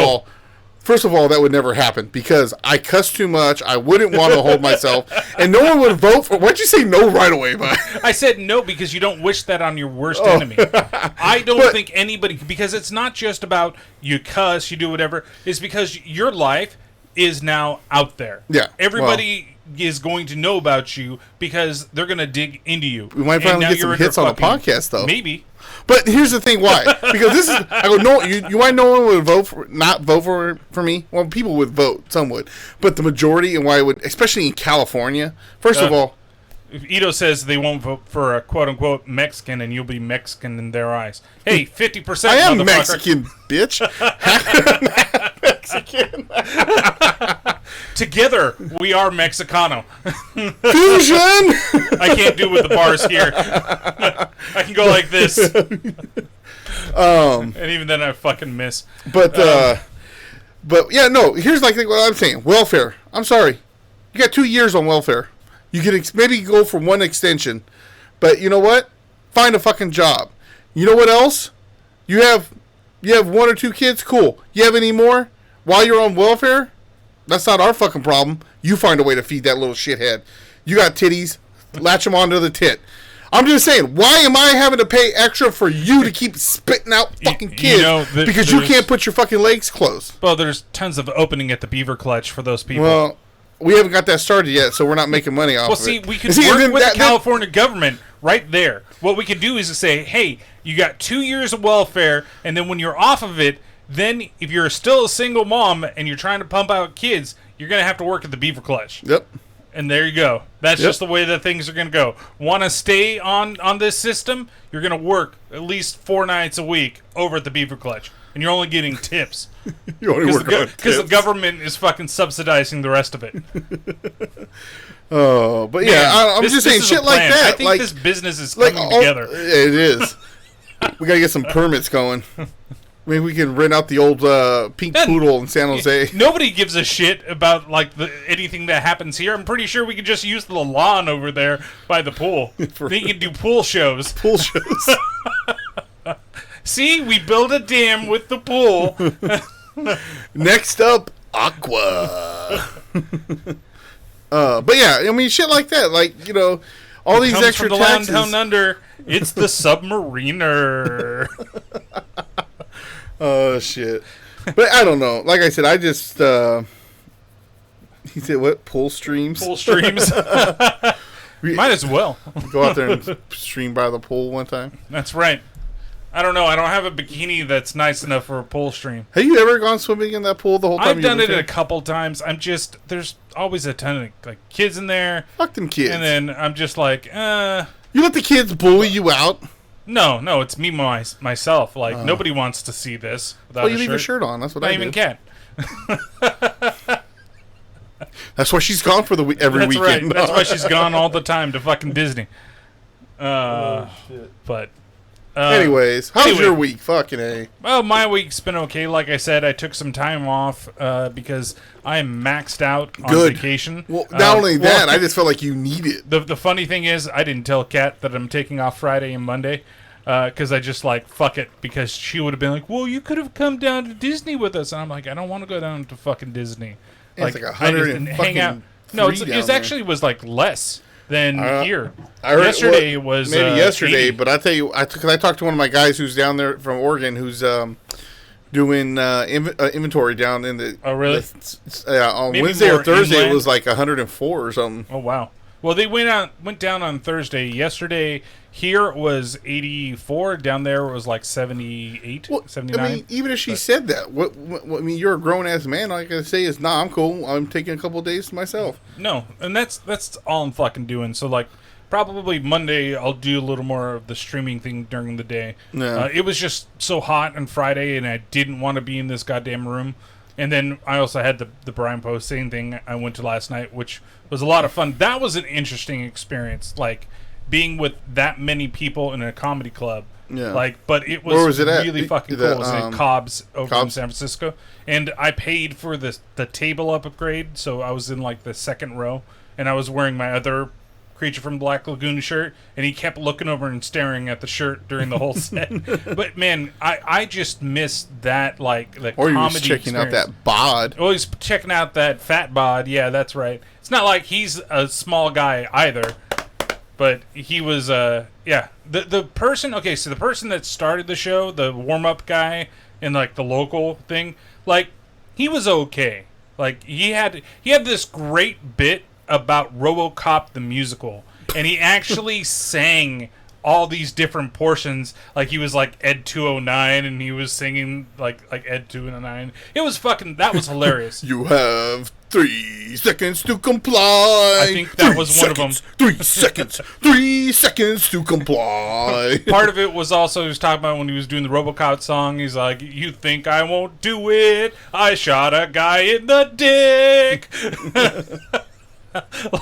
all, that would never happen because I cuss too much. I wouldn't want to hold myself, and no one would vote for." Why'd you say no right away, bud? I said no because you don't wish that on your worst enemy. I don't think anybody, because it's not just about you cuss, you do whatever. It's because your life is now out there. Yeah, everybody is going to know about you because they're going to dig into you. We might finally get some hits on the podcast, though. Maybe. But here's the thing, why? Because this is, I go, no, you why no one would not vote for me? Well, people would vote, some would. But the majority, and why would, especially in California, first of all. Ito says they won't vote for a quote-unquote Mexican, and you'll be Mexican in their eyes. Hey, 50%, I am Mexican, bitch. Mexican. Together, we are Mexicano. Fusion! I can't do with the bars here. I can go like this. And even then I fucking miss. But yeah, no, here's like what I'm saying. Welfare. I'm sorry. You got 2 years on welfare. You could maybe go for one extension. But you know what? Find a fucking job. You know what else? You have 1 or 2 kids? Cool. You have any more? While you're on welfare? That's not our fucking problem. You find a way to feed that little shithead. You got titties. Latch them onto the tit. I'm just saying, why am I having to pay extra for you to keep spitting out fucking kids? Because you can't put your fucking legs closed. Well, there's tons of opening at the beaver clutch for those people. Well, we haven't got that started yet, so we're not making money off of it. Well, see, we can work with the California government right there. What we could do is to say, hey, you got 2 years of welfare, and then when you're off of it, then if you're still a single mom and you're trying to pump out kids, you're going to have to work at the beaver clutch. Yep. And there you go. That's just the way that things are going to go. Want to stay on this system? You're going to work at least 4 nights a week over at the beaver clutch. And you're only getting tips. You only work on tips. Because the government is fucking subsidizing the rest of it. Oh, but yeah, I'm just saying is a shit like plan. that. I think like this business is like coming together. It is. We gotta get some permits going. Maybe we can rent out the old pink poodle in San Jose. Nobody gives a shit about like anything that happens here. I'm pretty sure we could just use the lawn over there by the pool. We can do pool shows. Pool shows. See, we build a dam with the pool. Next up, Aqua. But yeah, I mean, shit like that. Like, you know, all these Comes extra from the taxes. land down under. It's the submariner. Oh, shit. But I don't know. Like I said, I just... he said, what? Pool streams? Pool streams. Might as well. Go out there and stream by the pool one time. That's right. I don't know. I don't have a bikini that's nice enough for a pool stream. Have you ever gone swimming in that pool the whole time? I've done it a couple times. There's always a ton of like kids in there. Fuck them kids. And then I'm just like, You let the kids bully you out? No, it's me myself. Like nobody wants to see this without Well, you a leave shirt. your shirt on. That's what Not I even do. Cat. That's why she's gone for every That's weekend. right. That's why she's gone all the time to fucking Disney. But anyways, how's your week? Fucking A. well, my week's been okay. Like I said, I took some time off because I am maxed out on vacation. Well, not only that, I just felt like you need it. The funny thing is, I didn't tell Kat that I'm taking off Friday and Monday because I just like, fuck it, because she would have been like, well, you could have come down to Disney with us. And I'm like, I don't want to go down to fucking Disney. It's like 100 and hang out. fucking No, three it down there. actually was like less than here. I heard, yesterday was maybe yesterday, 80. but I tell you, because I talked to one of my guys who's down there from Oregon, who's doing inventory down in the. Oh, really? On Maybe Wednesday or more Thursday, inland? it was like 104 or something. Oh wow. Well, they went down on Thursday. Yesterday here it was 84. Down there it was like 78, 79. I mean, even if she said that, what? I mean, you're a grown ass man. All I gotta say is, nah, I'm cool. I'm taking a couple of days to myself. No, and that's all I'm fucking doing. So like, probably Monday I'll do a little more of the streaming thing during the day. Yeah. It was just so hot on Friday, and I didn't want to be in this goddamn room. And then I also had the Brian Post same thing I went to last night, which was a lot of fun. That was an interesting experience, like being with that many people in a comedy club. Yeah. Like, but it was, Where was it at? really fucking cool. It was at Cobb's over in San Francisco. And I paid for the table upgrade, so I was in like the second row, and I was wearing my other Creature from Black Lagoon shirt, and he kept looking over and staring at the shirt during the whole set. But man, I just missed that, like the Or comedy you was checking out that bod. Oh, he's checking out that fat bod. Yeah, that's right. It's not like he's a small guy either, but he was yeah. The person, okay, so the person that started the show, the warm up guy in like the local thing, like he was okay. Like he had this great bit about RoboCop the musical, and he actually sang all these different portions. Like he was like Ed 209, and he was singing like Ed 209. It was fucking, that was hilarious. You have 3 seconds to comply. I think that was one of them. 3 seconds. 3 seconds to comply. Part of it was also, he was talking about when he was doing the RoboCop song. He's like, "You think I won't do it? I shot a guy in the dick."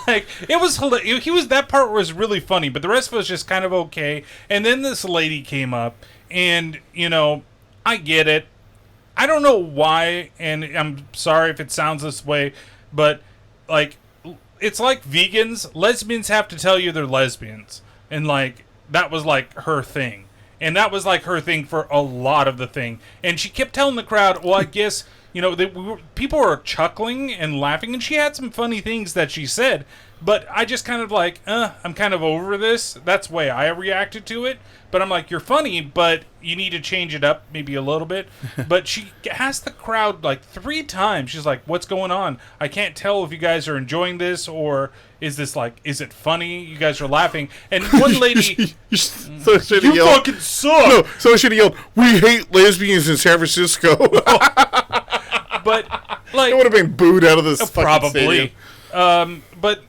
Like, it was hilarious. That part was really funny, but the rest was just kind of okay. And then this lady came up, and you know, I get it. I don't know why, and I'm sorry if it sounds this way, but like, it's like vegans. Lesbians have to tell you they're lesbians, and like that was like her thing, and that was like her thing for a lot of the thing. And she kept telling the crowd, "Well, I guess." You know, people were chuckling and laughing, and she had some funny things that she said. But I just kind of like, I'm kind of over this. That's the way I reacted to it. But I'm like, you're funny, but you need to change it up maybe a little bit. But she asked the crowd like 3 times. She's like, what's going on? I can't tell if you guys are enjoying this, or is this like, is it funny? You guys are laughing. And one lady... So should you yelled, fucking suck! No, so should have yelled, "We hate lesbians in San Francisco." But like, it would have been booed out of this fucking probably. stadium. But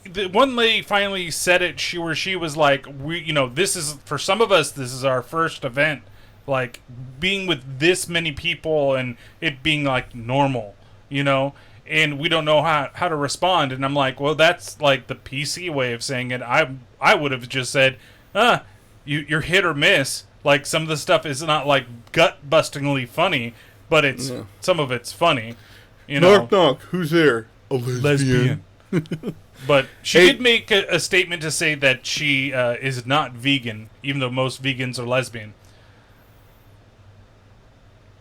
the one lady finally said it. She was like, "We, you know, this is for some of us. This is our first event. Like being with this many people and it being like normal, you know." and we don't know how to respond. And I'm like, well, that's like the PC way of saying it. I would have just said, you're hit or miss. Like, some of the stuff is not like gut-bustingly funny, but it's some of it's funny. You know, knock knock. Who's there? A lesbian. But she did make a statement to say that she is not vegan, even though most vegans are lesbian.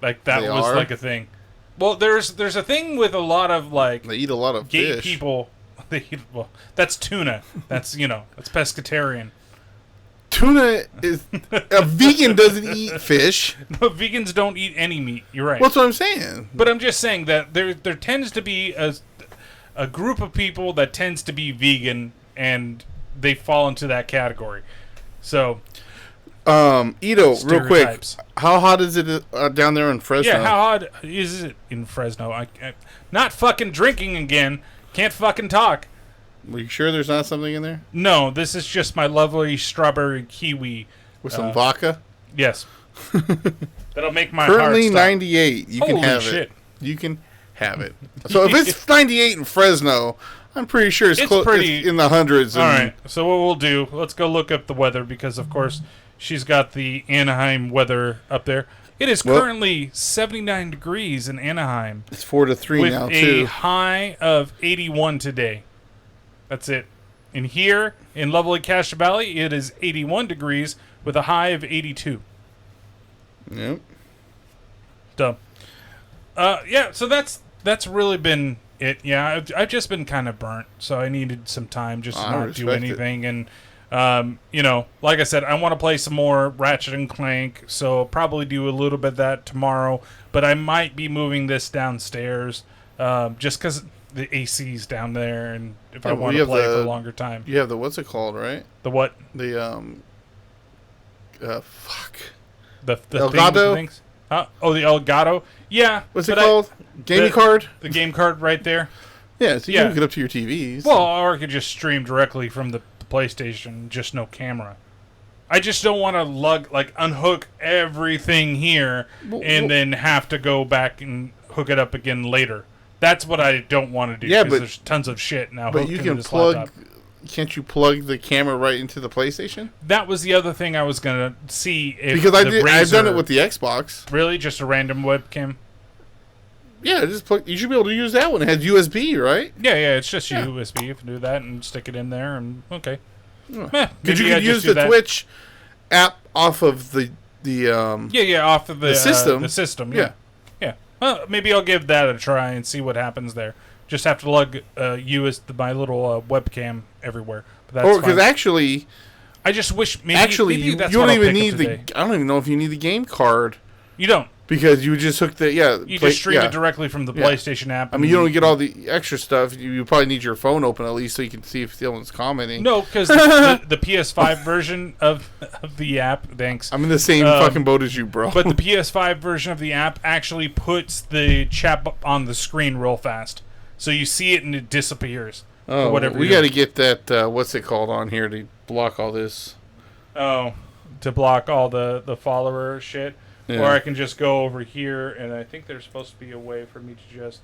Like, that They was are? like a thing. Well, there's a thing with a lot of like They eat a lot of gay fish. people. They eat, well, that's tuna. That's that's pescatarian. Tuna is a vegan doesn't eat fish. No, vegans don't eat any meat. You're right. That's what I'm saying. But I'm just saying that there tends to be a group of people that tends to be vegan, and they fall into that category. So, Ito, real quick, stereotypes. how hot is it down there in Fresno? Yeah, how hot is it in Fresno? I not fucking drinking again. Can't fucking talk. Are you sure there's not something in there No, this is just my lovely strawberry kiwi. with some vodka? Yes. That'll make my Currently heart stop. 98. You can Holy have shit. it. You can have it. So if it's 98 in Fresno, I'm pretty sure it's pretty- it's in the hundreds. All right. So what we'll do, let's go look up the weather because, of course, she's got the Anaheim weather up there. It is currently 79 degrees in Anaheim It's 4 to 3 with now a too. high of 81 today. That's it. And here in lovely Cache Valley, it is 81 degrees with a high of 82. Yep. Dumb. Yeah, so that's really been it. Yeah, I've just been kind of burnt, so I needed some time just to I not do respect it. anything. And, like I said, I want to play some more Ratchet and Clank, so I'll probably do a little bit of that tomorrow. But I might be moving this downstairs just because the AC's down there, and if I well, want you to have play for a the- longer time. You have the what's it called, right? The what? The fuck. The Elgato? things? Huh? Oh, the Elgato? Yeah. What's it but called? Gaming card? The game card right there. Yeah, so you Yeah. can hook it up to your TVs. Well, or I could just stream directly from the PlayStation, just no camera. I just don't want to unhook everything here and then have to go back and hook it up again later. That's what I don't want to do. Yeah, 'cause but- there's tons of shit now. but hooked you into can this plug. laptop. Can't you plug the camera right into the PlayStation? That was the other thing I was gonna see if Because I've done Razer- it with the Xbox. really just a random webcam. Yeah, just plug. You should be able to use that one. It has USB, right? Yeah, it's just Yeah. USB. You can do that and stick it in there, and okay. Because Maybe you I can just use do the that. Twitch app off of the off of the system. The system, Yeah. yeah. Well, maybe I'll give that a try and see what happens there. Just have to lug my little webcam everywhere. But that's because fine. actually, I just wish maybe you that's don't what I'll even pick need up the. today. I don't even know if you need the game card You don't. because you just hook the You just stream it directly from the Yeah. PlayStation app. I mean, you don't get all the extra stuff. You probably need your phone open at least so you can see if someone's commenting. No, because the PS5 version of the app. Thanks. I'm in the same fucking boat as you, bro. But the PS5 version of the app actually puts the chat on the screen real fast. So you see it and it disappears. oh, or whatever we you're- got to get that. What's it called on here to block all this? Oh, to block all the follower shit. Yeah. Or I can just go over here, and I think there's supposed to be a way for me to just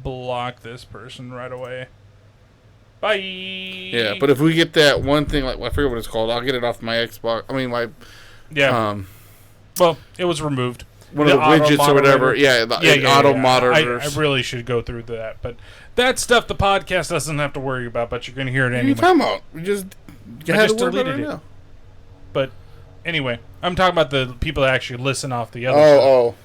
block this person right away. Bye! Yeah, but if we get that one thing, like I forget what it's called, I'll get it off my Xbox. I mean, my well, it was removed. one of the auto widgets or whatever. moderator. Yeah, the auto monitors. I really should go through that, but that stuff the podcast doesn't have to worry about. But you're going to hear it What are you anyway. talking about? We just I had just to worry about deleted it. now. But anyway, I'm talking about the people that actually listen off the other. Oh,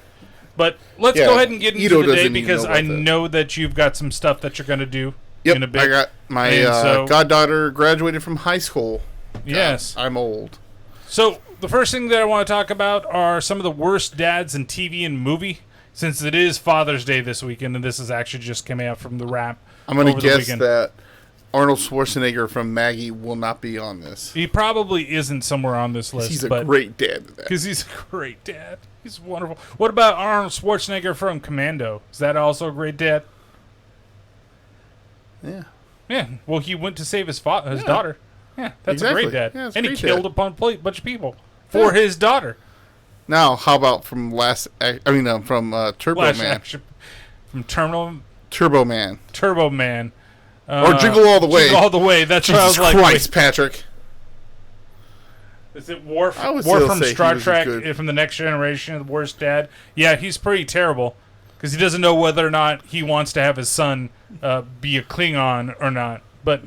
But let's Yeah, go ahead and get into Ito the day doesn't even because know I about that. know that you've got some stuff that you're going to do yep. in a bit. I got my And so- goddaughter graduated from high school. Yes. I'm old. So the first thing that I want to talk about are some of the worst dads in TV and movie. Since it is Father's Day this weekend, and this is actually just coming out from the Wrap. I'm going over to the guess weekend. that Arnold Schwarzenegger from Maggie will not be on this. He probably isn't somewhere on this list. He's a but great dad to that. because he's a great dad. He's wonderful. What about Arnold Schwarzenegger from Commando? Is that also a great dad? Yeah. Yeah. Well, he went to save his daughter. Yeah, that's Exactly. a great dad. Yeah, it's and he great killed dad. a bunch of people for his daughter. Now, how about from Turbo Flash Man? action. from Turbo Man. Turbo Man. Or Jingle All the Way. Jingle All the Way. That's what I was like. Christ, Patrick. Is it Worf from say Star he Trek, good. from The Next Generation, the worst dad? Yeah, he's pretty terrible. Because he doesn't know whether or not he wants to have his son be a Klingon or not. But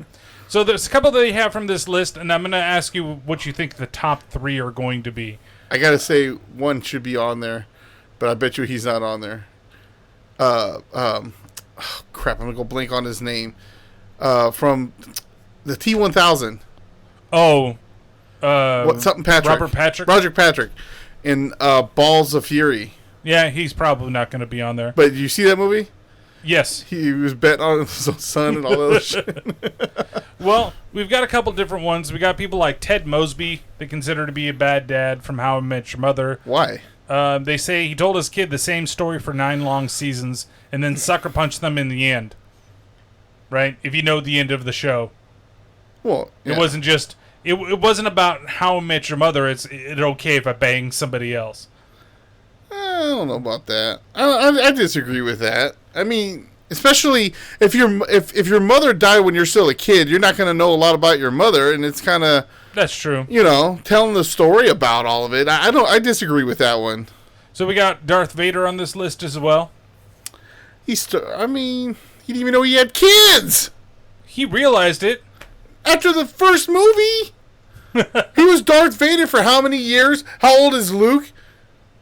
so there's a couple that you have from this list, and I'm going to ask you what you think the top 3 are going to be. I gotta say, one should be on there, but I bet you he's not on there. Crap, I'm gonna go blank on his name. From the T-1000. Oh, Something Patrick. Roger Patrick in Balls of Fury. Yeah, he's probably not going to be on there. But did you see that movie? Yes. He was betting on his son and all that other shit. Well, we've got a couple different ones. We got people like Ted Mosby, they consider to be a bad dad from How I Met Your Mother. Why? They say he told his kid the same story for 9 long seasons and then sucker punched them in the end. Right? If you know the end of the show. Well, yeah. It wasn't just... It wasn't about How I Met Your Mother. It's okay if I bang somebody else. I don't know about that. I disagree with that. I mean, especially if your mother died when you're still a kid, you're not going to know a lot about your mother, and it's kind of... That's true. Telling the story about all of it. I disagree with that one. So we got Darth Vader on this list as well. He didn't even know he had kids. He realized it. After the first movie? He was Darth Vader for how many years? How old is Luke?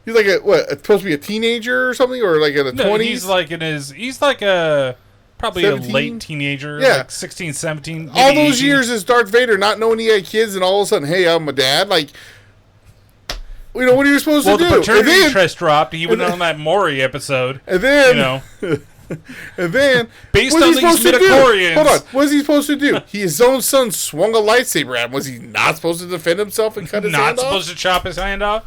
He's like supposed to be a teenager or something? Or like in the 20s? He's like probably 17? A late teenager. Yeah. Like 16, 17. All those 18. years as Darth Vader, not knowing he had kids, and all of a sudden, hey, I'm a dad. Like, what are you supposed to do? Well, the paternity test dropped. He went on that Maury episode. And then... And then, based on these midichlorians, hold on, what was he supposed to do? His own son swung a lightsaber at him. Was he not supposed to defend himself and cut his hand off? Not supposed to chop his hand off?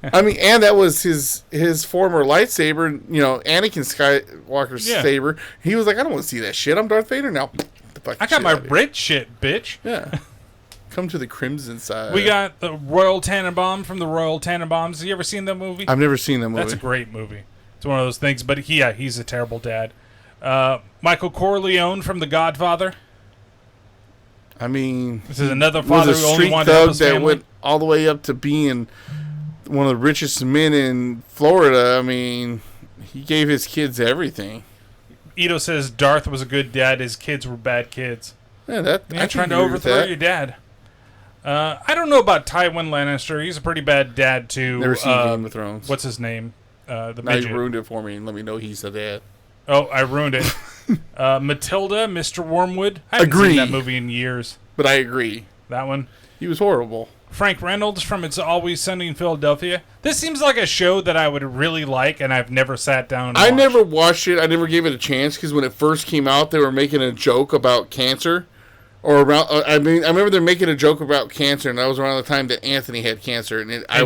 I mean, and that was his former lightsaber, Anakin Skywalker's saber. He was like, I don't want to see that shit. I'm Darth Vader now. I got my red shit, bitch. Yeah. Come to the crimson side. We got the Royal Tannenbaum from the Royal Tannenbaums. Have you ever seen that movie? I've never seen that movie. That's a great movie. It's one of those things, but he's a terrible dad. Michael Corleone from The Godfather. I mean, this is another father who only wanted to help his family. Went all the way up to being one of the richest men in Florida. I mean, he gave his kids everything. Ito says Darth was a good dad. His kids were bad kids. Yeah, I'm trying to overthrow your dad. I don't know about Tywin Lannister. He's a pretty bad dad too. Never seen Game of Thrones. What's his name? Now you ruined it for me and let me know he's the dad. Oh, I ruined it. Matilda, Mr. Wormwood. I haven't seen that movie in years. But I agree. That one? He was horrible. Frank Reynolds from It's Always Sunny in Philadelphia. This seems like a show that I would really like, and I've never sat down and watched. I never watched it. I never gave it a chance, because when it first came out, they were making a joke about cancer. Or around, I remember they're making a joke about cancer, and that was around the time that Anthony had cancer, and I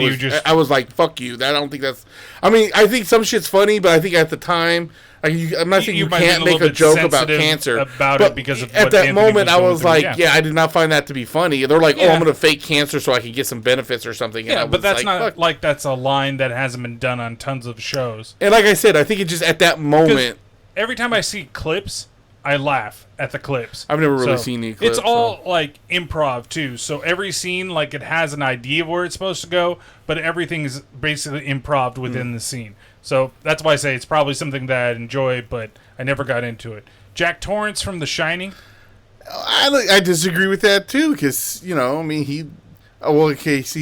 was like, "Fuck you!" I don't think that's. I mean, I think some shit's funny, but I think at the time, I'm not saying you can't make a joke about cancer, it because of at that moment, I was like, yeah, I did not find that to be funny. They're like, "Oh, I'm going to fake cancer so I can get some benefits or something." Yeah, but that's not like that's a line that hasn't been done on tons of shows. And like I said, I think it just at that moment. Every time I see clips, I laugh at the clips. I've never really seen any clips. It's all like improv too. So every scene, like it has an idea of where it's supposed to go, but everything is basically improv within the scene. So that's why I say it's probably something that I'd enjoy, but I never got into it. Jack Torrance from The Shining. I disagree with that too, because I mean he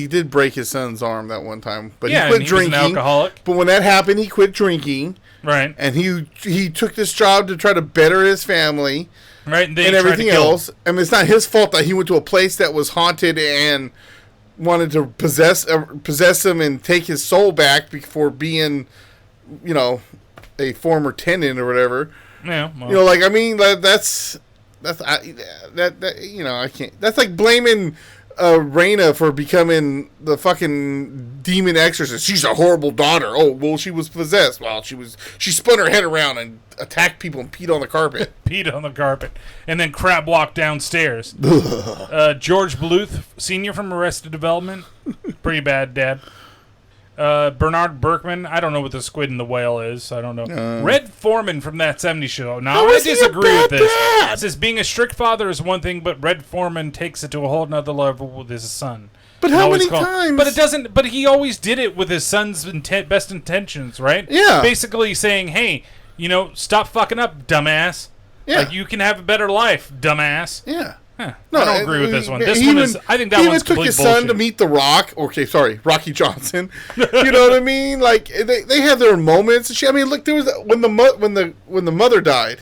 did break his son's arm that one time, but he quit drinking. Was an alcoholic. But when that happened, he quit drinking. Right. And he took this job to try to better his family. Right. And everything else. I mean, it's not his fault that he went to a place that was haunted and wanted to possess him and take his soul back before being, a former tenant or whatever. Yeah. Well. I mean, I can't. That's like blaming Raina for becoming the fucking demon exorcist. She's a horrible daughter. Oh, well, she was possessed. Well, she spun her head around and attacked people and peed on the carpet. Peed on the carpet. And then crab walked downstairs. George Bluth, Sr. from Arrested Development. Pretty bad dad. Bernard Berkman. I don't know what the squid and the whale is. I don't know. Red Foreman from that '70s show. Now, How I is he a disagree bad with this. dad? It says being a strict father is one thing, but Red Foreman takes it to a whole nother level with his son. But how many times? But it doesn't. But he always did it with his son's best intentions, right? Yeah. Basically saying, "Hey, stop fucking up, dumbass. Yeah. Like you can have a better life, dumbass." Yeah. Huh. No, I don't agree with this one. This he one even- is. I think that he even one's took complete his bullshit. son to meet The Rock. Okay, sorry, Rocky Johnson. You know what I mean? Like they have their moments. I mean, look, there was when the mother died,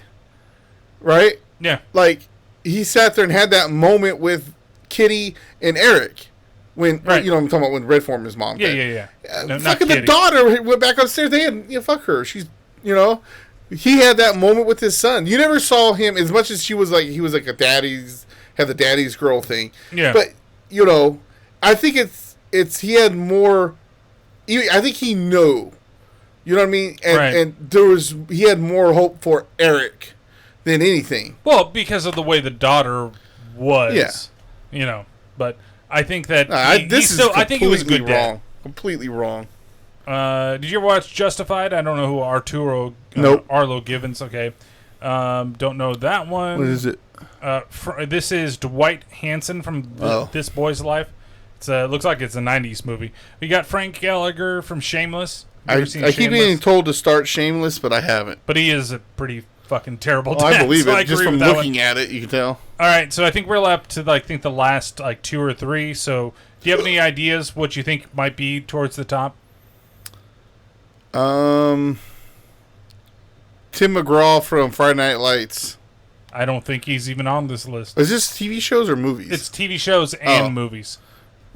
right? Yeah. Like he sat there and had that moment with Kitty and Eric. When Right. I'm talking about when Red Foreman's mom. Yeah, died. yeah. No, not Fucking the Kitty. daughter went back upstairs. They had fuck her. She's he had that moment with his son. You never saw him as much as he was like a had the daddy's girl thing. Yeah. But I think it's he had more. I think he knew. You know what I mean? And Right. and he had more hope for Eric than anything. Well, because of the way the daughter was. Yeah. But I think that I think he was a good wrong. dad. Completely wrong. Did you ever watch Justified? I don't know who Arturo. Nope. Arlo Givens. Okay. Don't know that one. What is it? This is Dwight Hansen from This Boy's Life. It's looks like it's a '90s movie. We got Frank Gallagher from Shameless. I keep being told to start Shameless, but I haven't. But he is a pretty fucking terrible. Oh, I believe so it. Just agree from with that looking at it, you can tell. All right, so I think we're up to the last 2 or 3. So, do you have any ideas what you think might be towards the top? Tim McGraw from Friday Night Lights. I don't think he's even on this list. Is this TV shows or movies? It's TV shows and movies.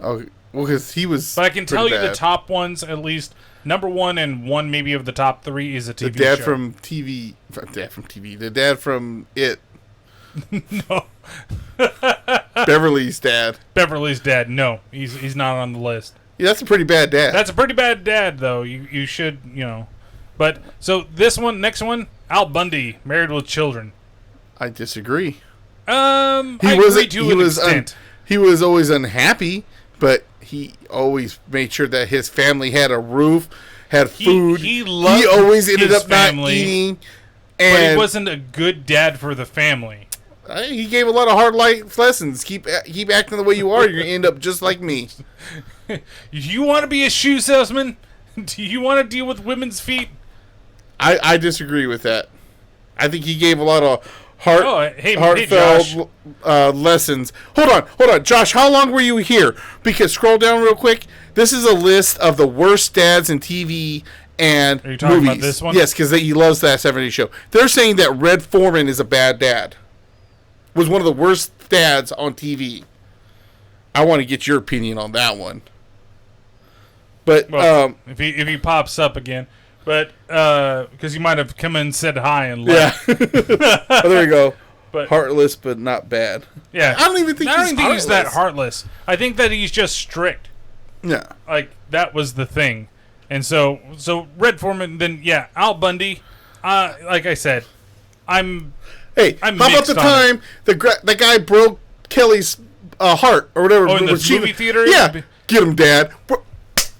Oh, well, because he was. But I can tell you bad. the top ones, at least number 1 and 1 maybe of the top 3 is a TV show. The dad from TV. The dad from It. No. Beverly's dad. Beverly's dad. No, he's not on the list. Yeah, that's a pretty bad dad. That's a pretty bad dad, though. You should, But, so this one, next one, Al Bundy, Married with Children. I disagree. I agree to an extent. He was always unhappy, but he always made sure that his family had a roof, had food. He loved always ended his up family, not eating. But And he wasn't a good dad for the family. he gave a lot of hard life lessons. Keep acting the way you are, you're going to end up just like me. You want to be a shoe salesman? Do you want to deal with women's feet? I disagree with that. I think he gave a lot of Hey, heartfelt Josh. lessons. Hold on. Josh, how long were you here? Because scroll down real quick. This is a list of the worst dads in TV and Are you talking movies. about this one? Yes, because he loves that 70s show. They're saying that Red Foreman is a bad dad. Was one of the worst dads on TV. I want to get your opinion on that one. But Well, if he pops up again, but because you might have come in and said hi and left. yeah. Oh, there we go. But Heartless, but not bad. yeah, I don't even think he's that heartless. I think that he's just strict. Yeah. Like that was the thing, and so Red Foreman. Then Al Bundy. Like I said, I'm Hey, how about mixed the on time the guy broke Kelly's heart or whatever? Oh, in the was movie theater? Yeah, get him, Dad.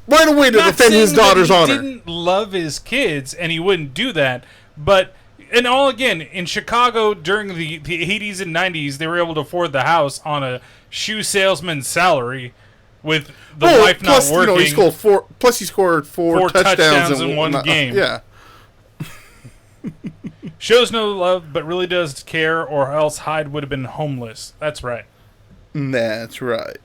Right away to not defend his saying that daughter's honor. He didn't love his kids, and he wouldn't do that. But in Chicago during the 80s and 90s, they were able to afford the house on a shoe salesman's salary, with the wife plus, not working. he scored four touchdowns in one game. Yeah. Shows no love, but really does care, or else Hyde would have been homeless. That's right. That's right.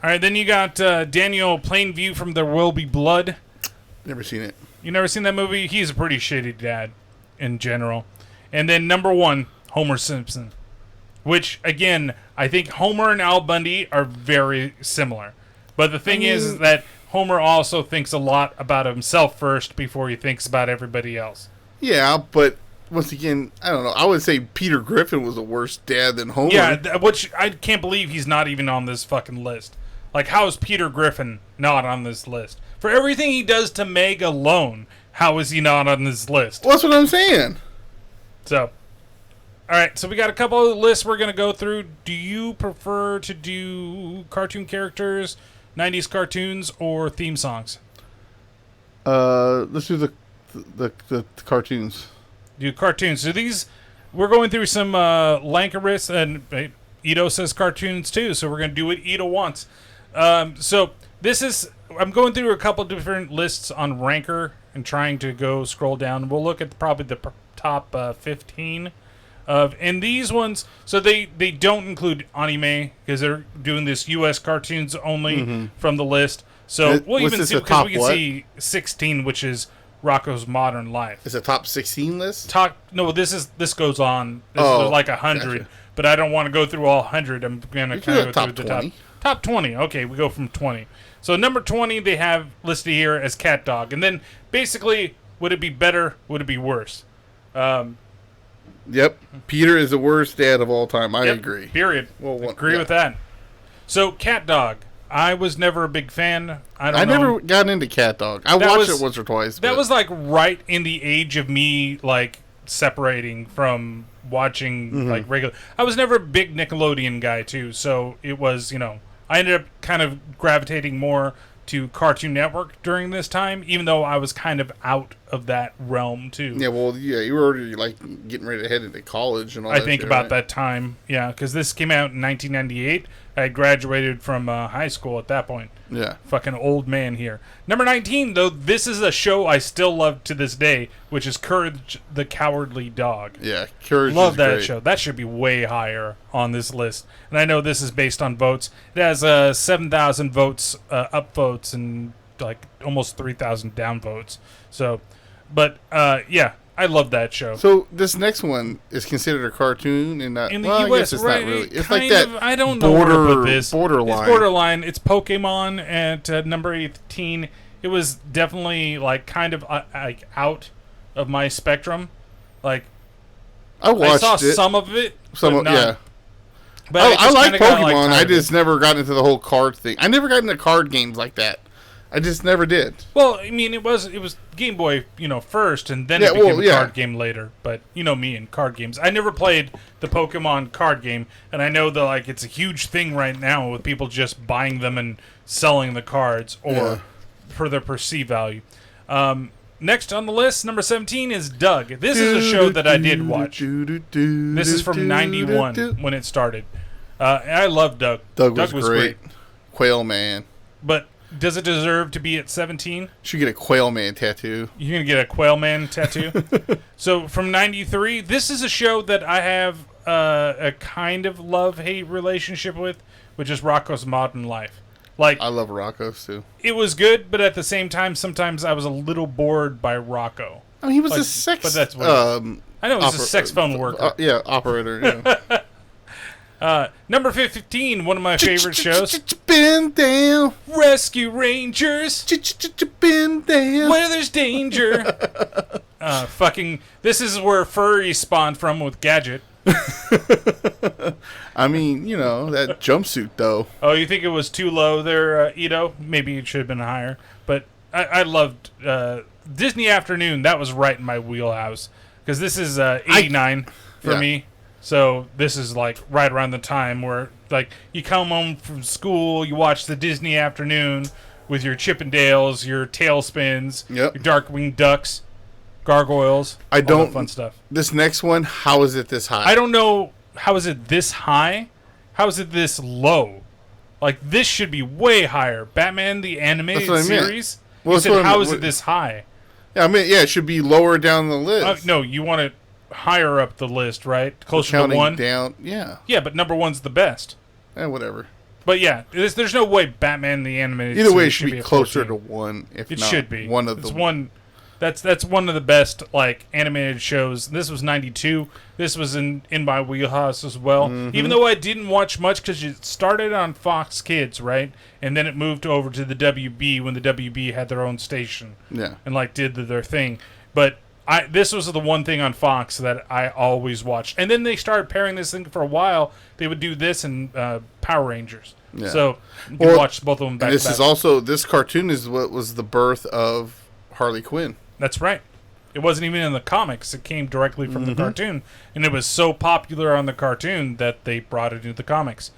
All right, then you got Daniel Plainview from There Will Be Blood. Never seen it. You never seen that movie? He's a pretty shitty dad in general. And then number 1, Homer Simpson. Which, again, I think Homer and Al Bundy are very similar. But the thing is that Homer also thinks a lot about himself first before he thinks about everybody else. Yeah, but once again, I don't know. I would say Peter Griffin was a worse dad than Homer. Yeah, which I can't believe he's not even on this fucking list. Like, how is Peter Griffin not on this list? For everything he does to Meg alone, how is he not on this list? Well, that's what I'm saying. So, all right, so we got a couple of lists we're going to go through. Do you prefer to do cartoon characters, 90s cartoons, or theme songs? Let's do the cartoons. Do cartoons. So these, we're going through some Lankaris, and Ito says cartoons too, so we're going to do what Ito wants. So this is, I'm going through a couple different lists on Ranker and trying to go scroll down. We'll look at probably the top 15 of, and these ones, so they don't include anime because they're doing this U.S. cartoons only from the list. So we'll even see, because we can see 16, which is Rocko's Modern Life. Is it top 16 list? No, this goes on. This is like 100, gotcha. But I don't want to go through all 100. I'm gonna kind of go through the top 20. Okay, we go from 20. So number 20 they have listed here as Cat Dog, and then basically, would it be better? Would it be worse? Yep, Peter is the worst dad of all time. I agree. Period. Well, agree with that. So Cat Dog. I was never a big fan. I never got into Cat Dog. I watched it once or twice. That was like right in the age of me like separating from watching like regular. I was never a big Nickelodeon guy too, so it was, I ended up kind of gravitating more to Cartoon Network during this time, even though I was kind of out of that realm too. Yeah, well, you were already like getting ready to head into college and all that. I think about that time, because this came out in 1998. I had graduated from high school at that point. Yeah. Fucking old man here. Number 19, though, this is a show I still love to this day, which is Courage the Cowardly Dog. Yeah, Courage love is that great. show. That should be way higher on this list. And I know this is based on votes. It has 7,000 votes, upvotes, and like almost 3,000 downvotes. So, but yeah. I love that show. So this next one is considered a cartoon, and not in the US, US, I guess it's right? not really. It's like that. I don't know where to put this. Borderline. It's borderline. It's Pokemon at number 18. It was definitely like kind of like out of my spectrum. Like I saw some of it. Yeah. But I like Pokemon. I just never got into the whole card thing. I never got into card games like that. I just never did. Well, I mean, it was Game Boy, first, and then it became a card game later. But you know me and card games. I never played the Pokemon card game, and I know that it's a huge thing right now with people just buying them and selling the cards or for their perceived value. Next on the list, number 17 is Doug. This is a show that I did watch. This is from '91 when it started. I love Doug. Doug was great. Quail Man. But does it deserve to be at 17? Should get a Quail Man tattoo. You're going to get a Quail Man tattoo? So from 93, this is a show that I have a kind of love-hate relationship with, which is Rocko's Modern Life. I love Rocko's too. It was good, but at the same time, sometimes I was a little bored by Rocko. I mean, he was a sex... But that's what I know, he was a sex phone worker. Operator, Number 15, one of my favorite shows. Been down. Rescue Rangers. Been down. Where there's danger. This is where furry spawned from with Gadget. I mean, that jumpsuit, though. Oh, you think it was too low there, Ito? Maybe it should have been higher. But I loved Disney Afternoon. That was right in my wheelhouse. Because this is 89 for me. So this is right around the time where you come home from school, you watch the Disney Afternoon with your Chippendales, your Tailspins, your Darkwing Ducks, Gargoyles, all that fun stuff. This next one, how is it this high? I don't know. How is it this high? How is it this low? This should be way higher. Batman the Animated Series? Well, you said, how is it this high? Yeah, I mean, it should be lower down the list. No, you want it higher up the list, right? Closer to one? Down, yeah. Yeah, but number one's the best. Whatever. But yeah, there's no way Batman the Animated Either way, it should be closer to one, if it not should be. One of That's one of the best animated shows. This was 92. This was in my wheelhouse as well. Mm-hmm. Even though I didn't watch much because it started on Fox Kids, right? And then it moved over to the WB when the WB had their own station. Yeah. And did their thing. But this was the one thing on Fox that I always watched. And then they started pairing this thing for a while. They would do this and Power Rangers. Yeah. So you can watch both of them back to back. This cartoon is what was the birth of Harley Quinn. That's right. It wasn't even in the comics. It came directly from the cartoon. And it was so popular on the cartoon that they brought it into the comics.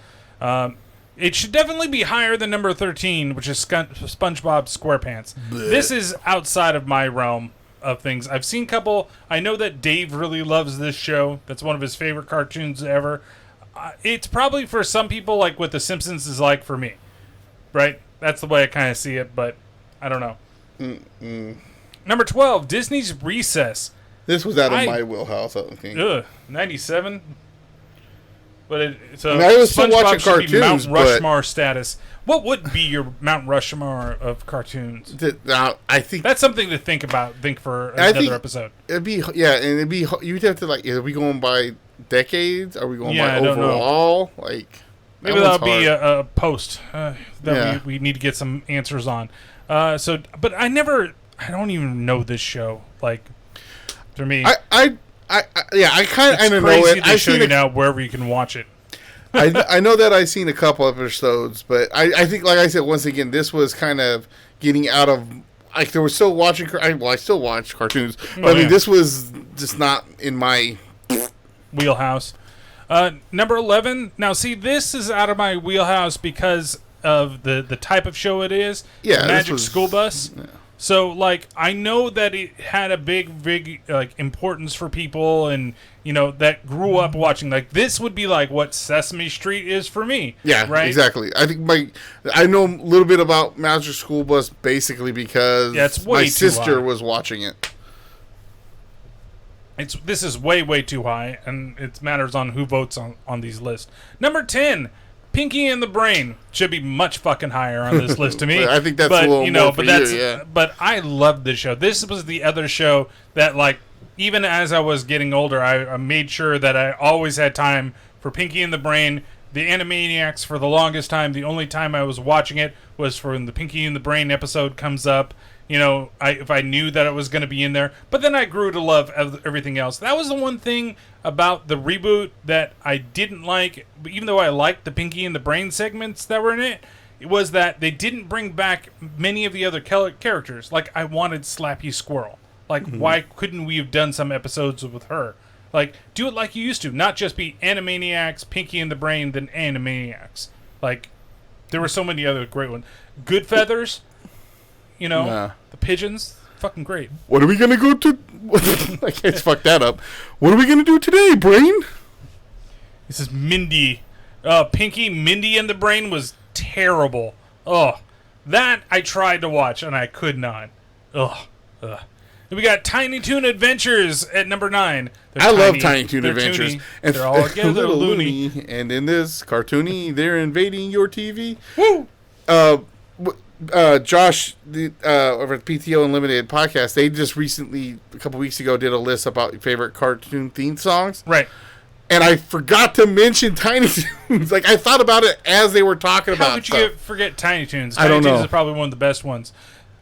It should definitely be higher than number 13, which is SpongeBob SquarePants. This is outside of my realm of things. I've seen a couple. I know that Dave really loves this show. That's one of his favorite cartoons ever. It's probably for some people like what The Simpsons is like for me. Right? That's the way I kind of see it, but I don't know. Number 12, Disney's Recess. This was out of my wheelhouse, I think. 97? But so I was still SpongeBob watching should be cartoons, Mount Rushmore status. What would be your Mount Rushmore of cartoons? Now, I think That's something to think about. Think for another episode. It'd be you'd have to are we going by decades? Are we going by I don't know. overall? Like Maybe that'll be a post that we need to get some answers on. But I don't even know this show. Like, for me, I kind of know it. They show you now wherever you can watch it. I know that I've seen a couple episodes, but I think, like I said, once again, this was kind of getting out of. Like, there was still watching. I still watch cartoons, but this was just not in my wheelhouse. Number 11. Now, see, this is out of my wheelhouse because of the type of show it is. Yeah, Magic School Bus. Yeah. So, like, I know that it had a big, like, importance for people and, that grew up watching. Like, this would be like what Sesame Street is for me. Yeah, right? Exactly. I think I know a little bit about Magic School Bus basically because my sister was watching it. This is way too high, and it matters on who votes on these lists. Number 10. Pinky and the Brain should be much fucking higher on this list to me. I think that's a little more for you, yeah. But I loved this show. This was the other show that, like, even as I was getting older, I made sure that I always had time for Pinky and the Brain. The Animaniacs, for the longest time, the only time I was watching it was for when the Pinky and the Brain episode comes up. If I knew that it was going to be in there. But then I grew to love everything else. That was the one thing about the reboot that I didn't like, even though I liked the Pinky and the Brain segments that were in it. It was that they didn't bring back many of the other characters. Like, I wanted Slappy Squirrel. Like, why couldn't we have done some episodes with her? Like, do it like you used to. Not just be Animaniacs, Pinky and the Brain, then Animaniacs. Like, there were so many other great ones. Good Feathers, the pigeons, fucking great. What are we going to go to? I can't fuck that up. What are we going to do today, Brain? This is Mindy. Pinky, Mindy and the Brain was terrible. Oh, that I tried to watch and I could not. Ugh. Then we got Tiny Toon Adventures at number 9. I love Tiny Toon Adventures. And they're all together loony. And in this cartoony, they're invading your TV. Woo! Josh, over at PTO Unlimited podcast, they just recently, a couple weeks ago, did a list about favorite cartoon theme songs. Right. And I forgot to mention Tiny Toons. Like, I thought about it as they were talking about stuff. How could you forget Tiny Toons? I don't know. Tiny Toons is probably one of the best ones.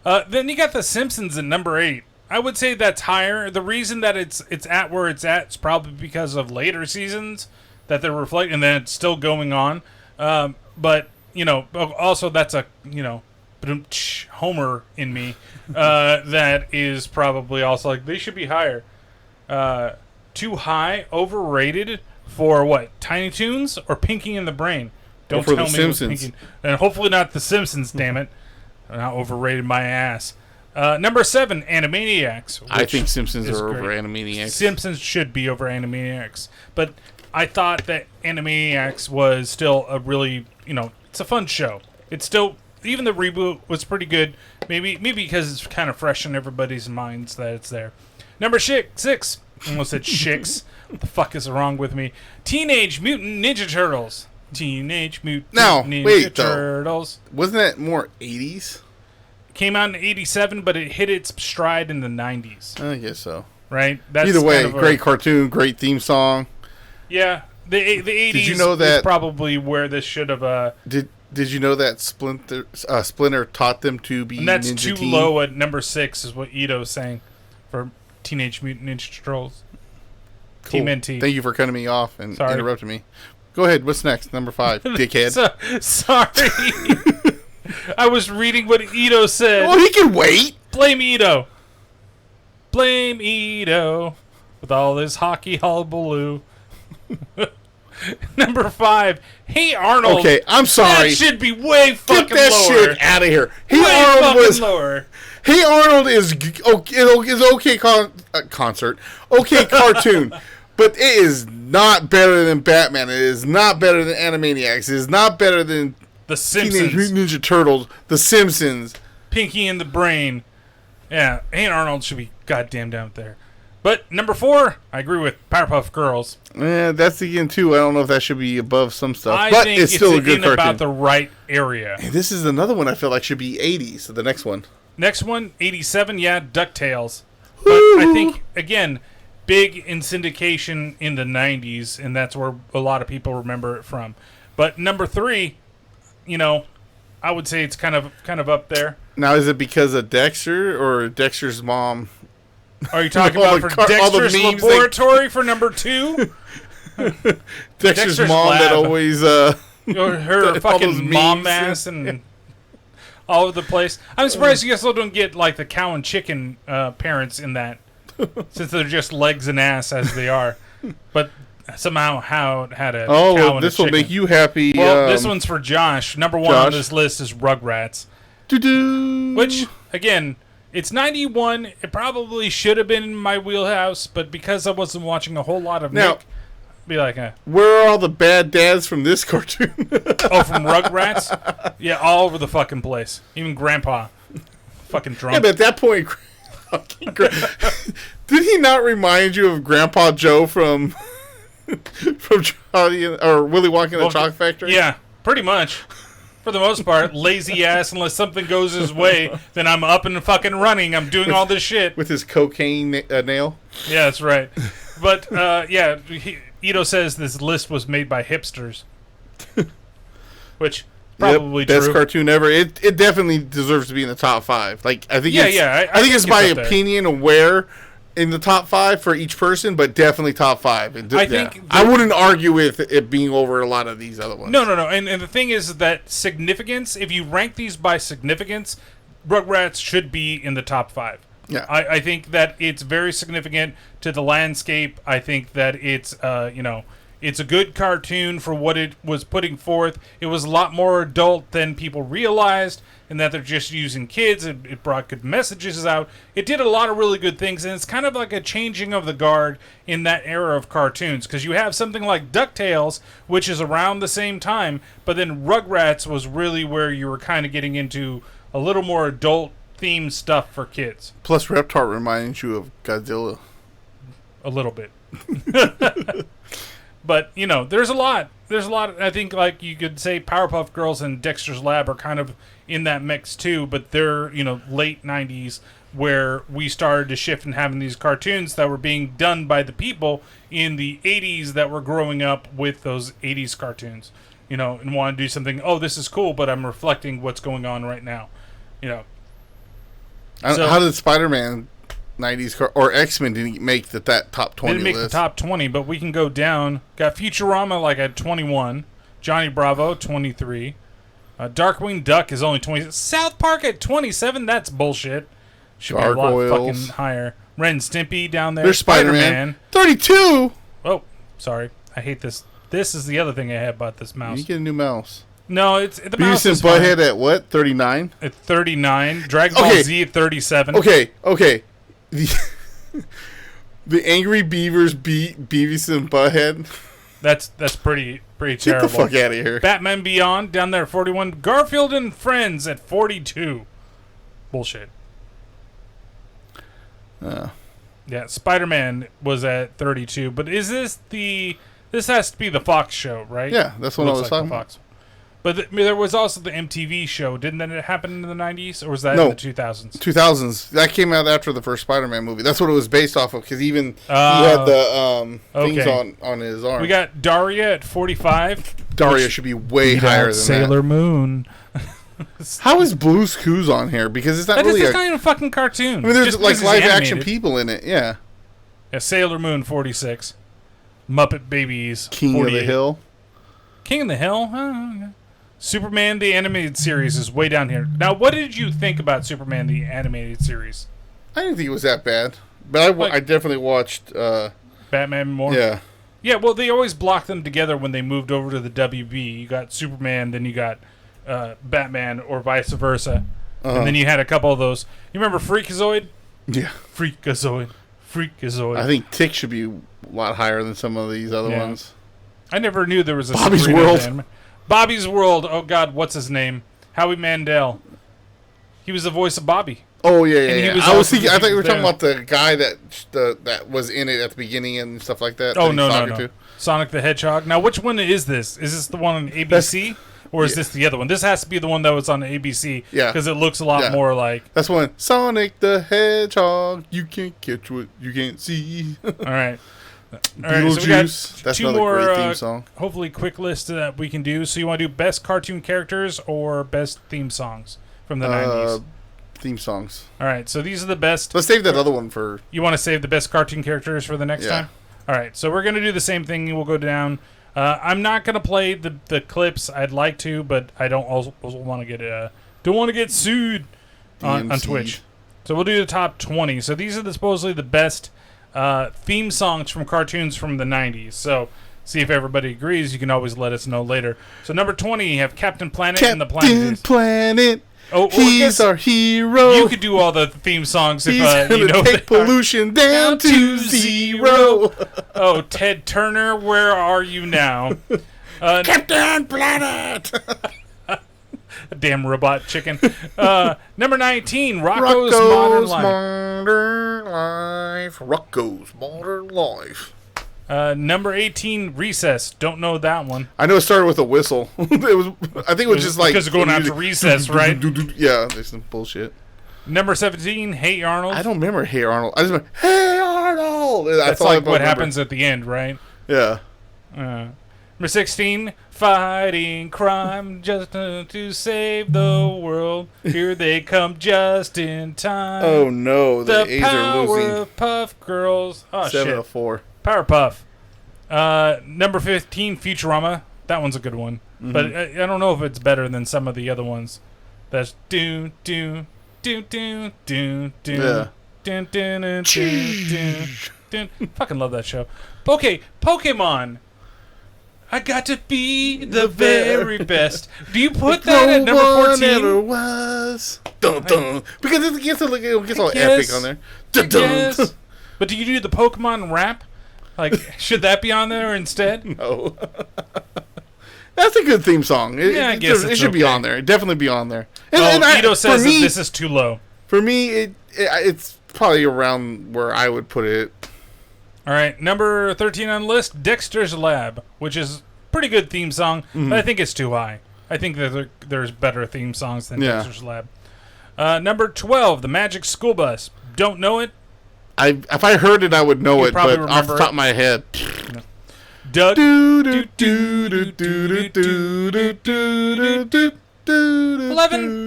Then you got The Simpsons at number 8. I would say that's higher. The reason that it's at where it's at is probably because of later seasons that they're reflecting, and then it's still going on. But, also that's a, Homer in me that is probably also like they should be higher. Too high, overrated for what? Tiny Toons or Pinky and the Brain? Don't tell me Simpsons. Pinky, and hopefully not The Simpsons. Damn it! Not overrated my ass. Number 7, Animaniacs. I think Simpsons are over Animaniacs. Simpsons should be over Animaniacs, but I thought that Animaniacs was still a really, it's a fun show. It's still. Even the reboot was pretty good. Maybe because it's kind of fresh in everybody's minds that it's there. Number 6. Almost said shicks. What the fuck is wrong with me? Teenage Mutant Ninja Turtles. Teenage Mutant Ninja Turtles. Wasn't that more 80s? Came out in 87, but it hit its stride in the 90s. I guess so. Right? That's either way, kind of great cartoon, great theme song. Yeah. The 80s Did you know that, is probably where this should have... Did you know that Splinter taught them to be and that's Ninja too Teen? low at number 6 is what Ito's saying for Teenage Mutant Ninja Turtles. Cool. Team NT. Thank you for cutting me off and interrupting me. Go ahead. What's next? Number 5, dickhead. Sorry. I was reading what Ito said. Well, he can wait. Blame Ito. Blame Ito with all his hockey hullabaloo. Number 5, Hey Arnold. Okay, I'm sorry. That should be way fucking Get that lower. shit out of here. Hey Way Arnold fucking was. lower. Hey Arnold is okay concert, okay cartoon, but it is not better than Batman. It is not better than Animaniacs. It is not better than The Teenage Simpsons. Mutant Ninja Turtles, The Simpsons. Pinky and the Brain. Yeah, Hey Arnold should be goddamn down there. But number 4, I agree with Powerpuff Girls. That's again too. I don't know if that should be above some stuff, I but think it's still a good in cartoon. about the right area. Hey, this is another one I feel like should be 80s. So the next one. Next one, 87, yeah, DuckTales. But I think, again, big in syndication in the 90s, and that's where a lot of people remember it from. But number 3, you know, I would say it's kind of up there. Now, is it because of Dexter or Dexter's mom? Are you talking All about the for car- all the Dexter's memes Laboratory for number 2? Dexter's Dexter's mom that Lab. always Or her all those fucking mom memes. ass and all over the place. I'm surprised you guys still don't get like the cow and chicken parents in that, since they're just legs and ass as they are. But somehow how it had a cow Oh, and this a will chicken. make you happy. Well, this one's for Josh. Number 1 on Josh. this list is Rugrats, doo-doo. which again, it's 91. It probably should have been in my wheelhouse, but because I wasn't watching a whole lot of Now- Nick, be like, Where are all the bad dads from this cartoon? oh, from Rugrats? Yeah, all over the fucking place. Even Grandpa. Fucking drunk. Yeah, but at that point, did he not remind you of Grandpa Joe from Charlie or Willy Wonka and the Chocolate Factory? Yeah, pretty much. For the most part, lazy ass. Unless something goes his way, then I'm up and fucking running. I'm doing all this shit. With his cocaine nail. Yeah, that's right. But yeah, Ito says this list was made by hipsters, which probably Best true. cartoon ever. It definitely deserves to be in the top 5. Like I think. Yeah, it's, yeah, I think it's my up there. opinion of where in the top 5 for each person, but definitely top 5. And I think I wouldn't argue with it being over a lot of these other ones. No. And the thing is that significance, if you rank these by significance, Rugrats should be in the top 5. Yeah. I think that it's very significant to the landscape. I think that it's, it's a good cartoon for what it was putting forth. It was a lot more adult than people realized, and that they're just using kids. It brought good messages out. It did a lot of really good things, and it's kind of like a changing of the guard in that era of cartoons, because you have something like DuckTales, which is around the same time, but then Rugrats was really where you were kind of getting into a little more adult-themed stuff for kids. Plus, Reptar reminds you of Godzilla. A little bit. But, there's a lot. There's a lot. I think, like, you could say Powerpuff Girls and Dexter's Lab are kind of in that mix, too. But they're, late 90s where we started to shift and having these cartoons that were being done by the people in the 80s that were growing up with those 80s cartoons, and want to do something, oh, this is cool, but I'm reflecting what's going on right now, So- How did Spider-Man 90s or X-Men didn't make that top 20 Didn't make list? the top 20, but we can go down. Got Futurama like at 21. Johnny Bravo, 23. Darkwing Duck is only 20. South Park at 27? That's bullshit. Should be a lot Gargoyles. fucking higher. Ren and Stimpy down there. There's Spider-Man. 32! Oh, sorry. I hate this. This is the other thing I had about this mouse. You get a new mouse. No, it's the mouse Beavis and is fine. Butthead at what? 39? At 39. Dragon Ball Okay. Z at 37. Okay. The Angry Beavers beat Beavis and Butthead. That's pretty Get terrible. the fuck out of here. Batman Beyond down there at 41. Garfield and Friends at 42. Bullshit. Yeah, Spider-Man was at 32. But is this this has to be the Fox show, right? Yeah, that's what I Looks was like talking the about. Fox. But there was also the MTV show. Didn't that happen in the 90s? Or was that No. in the 2000s? 2000s. That came out after the first Spider-Man movie. That's what it was based off of, because even he Oh. had the things Okay. on his arm. We got Daria at 45. Daria should be way higher than Sailor Moon. that. How is Blue's Clues on here? Because it's not That really is not even a fucking cartoon. I mean, there's Just like because it's live action animated. people in it. Yeah. Yeah, Sailor Moon 46. Muppet Babies King 48. of the Hill. King of the Hill? Okay. Superman the animated series is way down here. Now, what did you think about Superman the animated series? I didn't think it was that bad, but Like- I definitely watched. Batman more? Yeah. Yeah, well, they always blocked them together when they moved over to the WB. You got Superman, then you got Batman, or vice versa. And then you had a couple of those. You remember Freakazoid? Yeah. Freakazoid. I think Tick should be a lot higher than some of these other ones. I never knew there was a Bobby's Sabrina World. anime. Bobby's World. Oh, God, what's his name? Howie Mandel. He was the voice of Bobby. Oh, yeah. He was I also thought you were talking there. about the guy that was in it at the beginning and stuff like that. Oh, that no. he's talking to. Sonic the Hedgehog. Now, which one is this? Is this the one on ABC? Or is this the other one? This has to be the one that was on ABC. Yeah. Because it looks a lot more like... That's one. Sonic the Hedgehog. You can't catch what you can't see. All right. Beetlejuice. So we got That's two another more, great theme song. hopefully quick list that we can do. So you want to do best cartoon characters or best theme songs from the 90s? Theme songs. All right, so these are the best. Let's save that other one for... You want to save the best cartoon characters for the next time? All right, so we're going to do the same thing. We'll go down. I'm not going to play the clips. I'd like to, but I don't also want to get sued on Twitch. So we'll do the top 20. So these are supposedly the best theme songs from cartoons from the 90s. So see if everybody agrees. You can always let us know later. So number 20, you have Captain Planet and the Planet. Captain Planet. Oh, he's our hero. You could do all the theme songs if He's you know take pollution down to zero. Oh, Ted Turner, where are you now? Captain Planet. Damn robot chicken. Number 19, Rocco's Modern Life. Modern Life. Rocco's Modern Life. Number 18, Recess. Don't know that one. I know it started with a whistle. I think it was just like... Because of going out to recess, right? Yeah, there's some bullshit. Number 17, Hey Arnold. I don't remember Hey Arnold. I just remember, Hey Arnold! That's like what happens at the end, right? Yeah. Number 16, Fighting Crime just to save the world. Here they come just in time. Oh no, the A's are losing. Powerpuff Girls. Oh, 7-4. Powerpuff. Number 15, Futurama. That one's a good one. Mm-hmm. But I don't know if it's better than some of the other ones. That's do. Yeah. Fucking love that show. Okay, Pokemon. I got to be the very best. Do you put that at number 14? Ever was. Dun, dun. Because it gets all epic on there. Dun, dun. But do you do the Pokemon rap? Like, should that be on there instead? No. That's a good theme song. I guess it should be on there. Definitely be on there. Ito says that this is too low. For me, it's probably around where I would put it. All right, number 13 on the list, Dexter's Lab, which is pretty good theme song, but I think it's too high. I think that there's better theme songs than Dexter's Lab. Number 12, The Magic School Bus. Don't know it. If I heard it, I would know it, but off the top of my head. Doug. 11.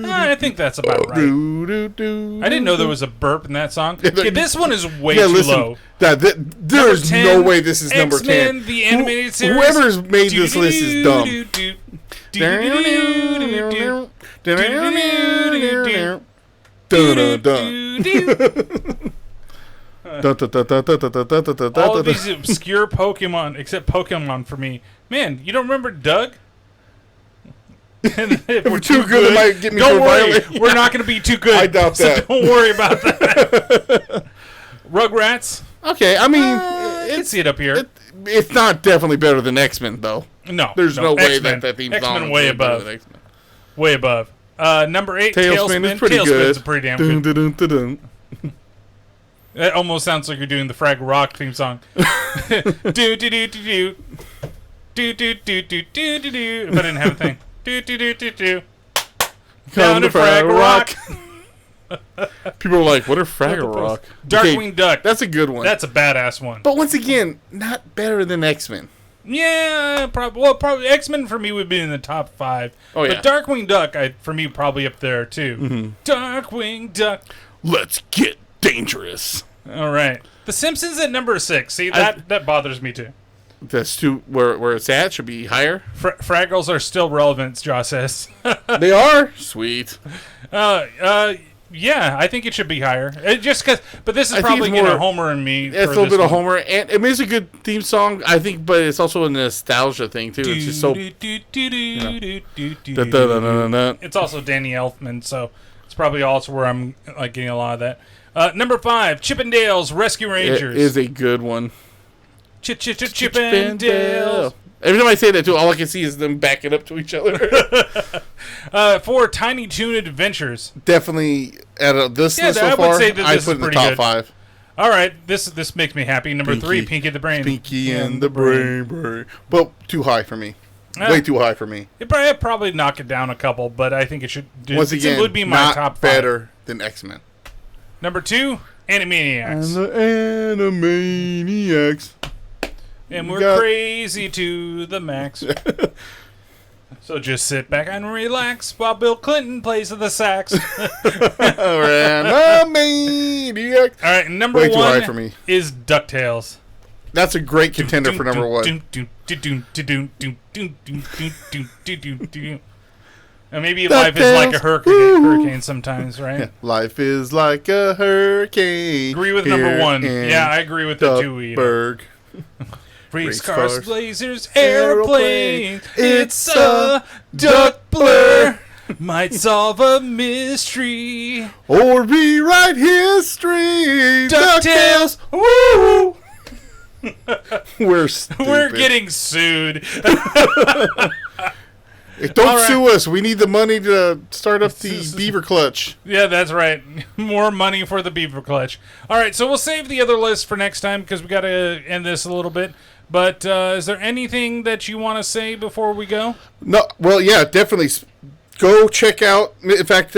I think that's about right. I didn't know there was a burp in that song. Okay, this one is way too low. There's no way this is number 10. X-Men, the animated series. Whoever's made this list is dumb. All of these obscure Pokemon, except Pokemon for me. Man, you don't remember Doug? If we're too good, it might get me don't worry, we're not going to be too good. I doubt that. So don't worry about that. Rugrats. Okay, I mean, I can see it up here. It's not definitely better than X-Men, though. No, there's no way X-Men. that theme X-Men song way is above. X-Men. Way above. Number 8, Tailspin is pretty Tailspin's good. pretty damn good. It almost sounds like you're doing the Frag Rock theme song. Do do do do do do do do do do do do. If I didn't have a thing. Do do do do do. Down to Frag Rock. People are like, "What are Fraggle Rock?" Darkwing Duck. That's a good one. That's a badass one. But once again, not better than X-Men. Yeah, probably X-Men for me would be in the top 5. Oh yeah. But Darkwing Duck, for me, probably up there too. Mm-hmm. Darkwing Duck. Let's get dangerous. All right. The Simpsons at number 6. See, that bothers me too. That's too where it's at should be higher. Fraggles are still relevant, Josh says. They are sweet. Do Yeah, I think it should be higher. Just because, but this is I think probably it's going to more- Homer and me. It's a little bit of Homer, and I mean, it's a good theme song, I think, but it's also a nostalgia thing too. It's just so. It's also Danny Elfman, so it's probably also where I'm like getting a lot of that. Number 5, Chippendales Rescue Rangers. It is a good one. Chippendales. Every time I say that too, all I can see is them backing up to each other. 4, Tiny Toon Adventures. Definitely out of this list so I far, would say that I this put is in the pretty top good. 5. All right, this makes me happy. Number 3, Pinky the Brain. Pinky and the Brain. But too high for me. Way too high for me. It probably knock it down a couple, but I think it should. Once again, it would be my not top 5. better than X-Men. Number 2, Animaniacs. And the Animaniacs. And we're crazy to the max. So just sit back and relax while Bill Clinton plays the sax. Animaniacs. All right, number Way too 1 high for me. is DuckTales. That's a great contender for number 1. And maybe life is like a hurricane sometimes, right? Life is like a hurricane. Agree with number 1. Yeah, I agree with the 2. Berg. Race cars, cars, blazers, airplanes. It's a duck blur. Might solve a mystery. Or rewrite history. DuckTales. Woo! We're stupid. We're getting sued. Don't sue us. We need the money to start up the Beaver Clutch. Yeah, that's right. More money for the Beaver Clutch. All right, so we'll save the other list for next time because we got to end this a little bit. But is there anything that you want to say before we go? No. Well, yeah, definitely. Go check out. In fact,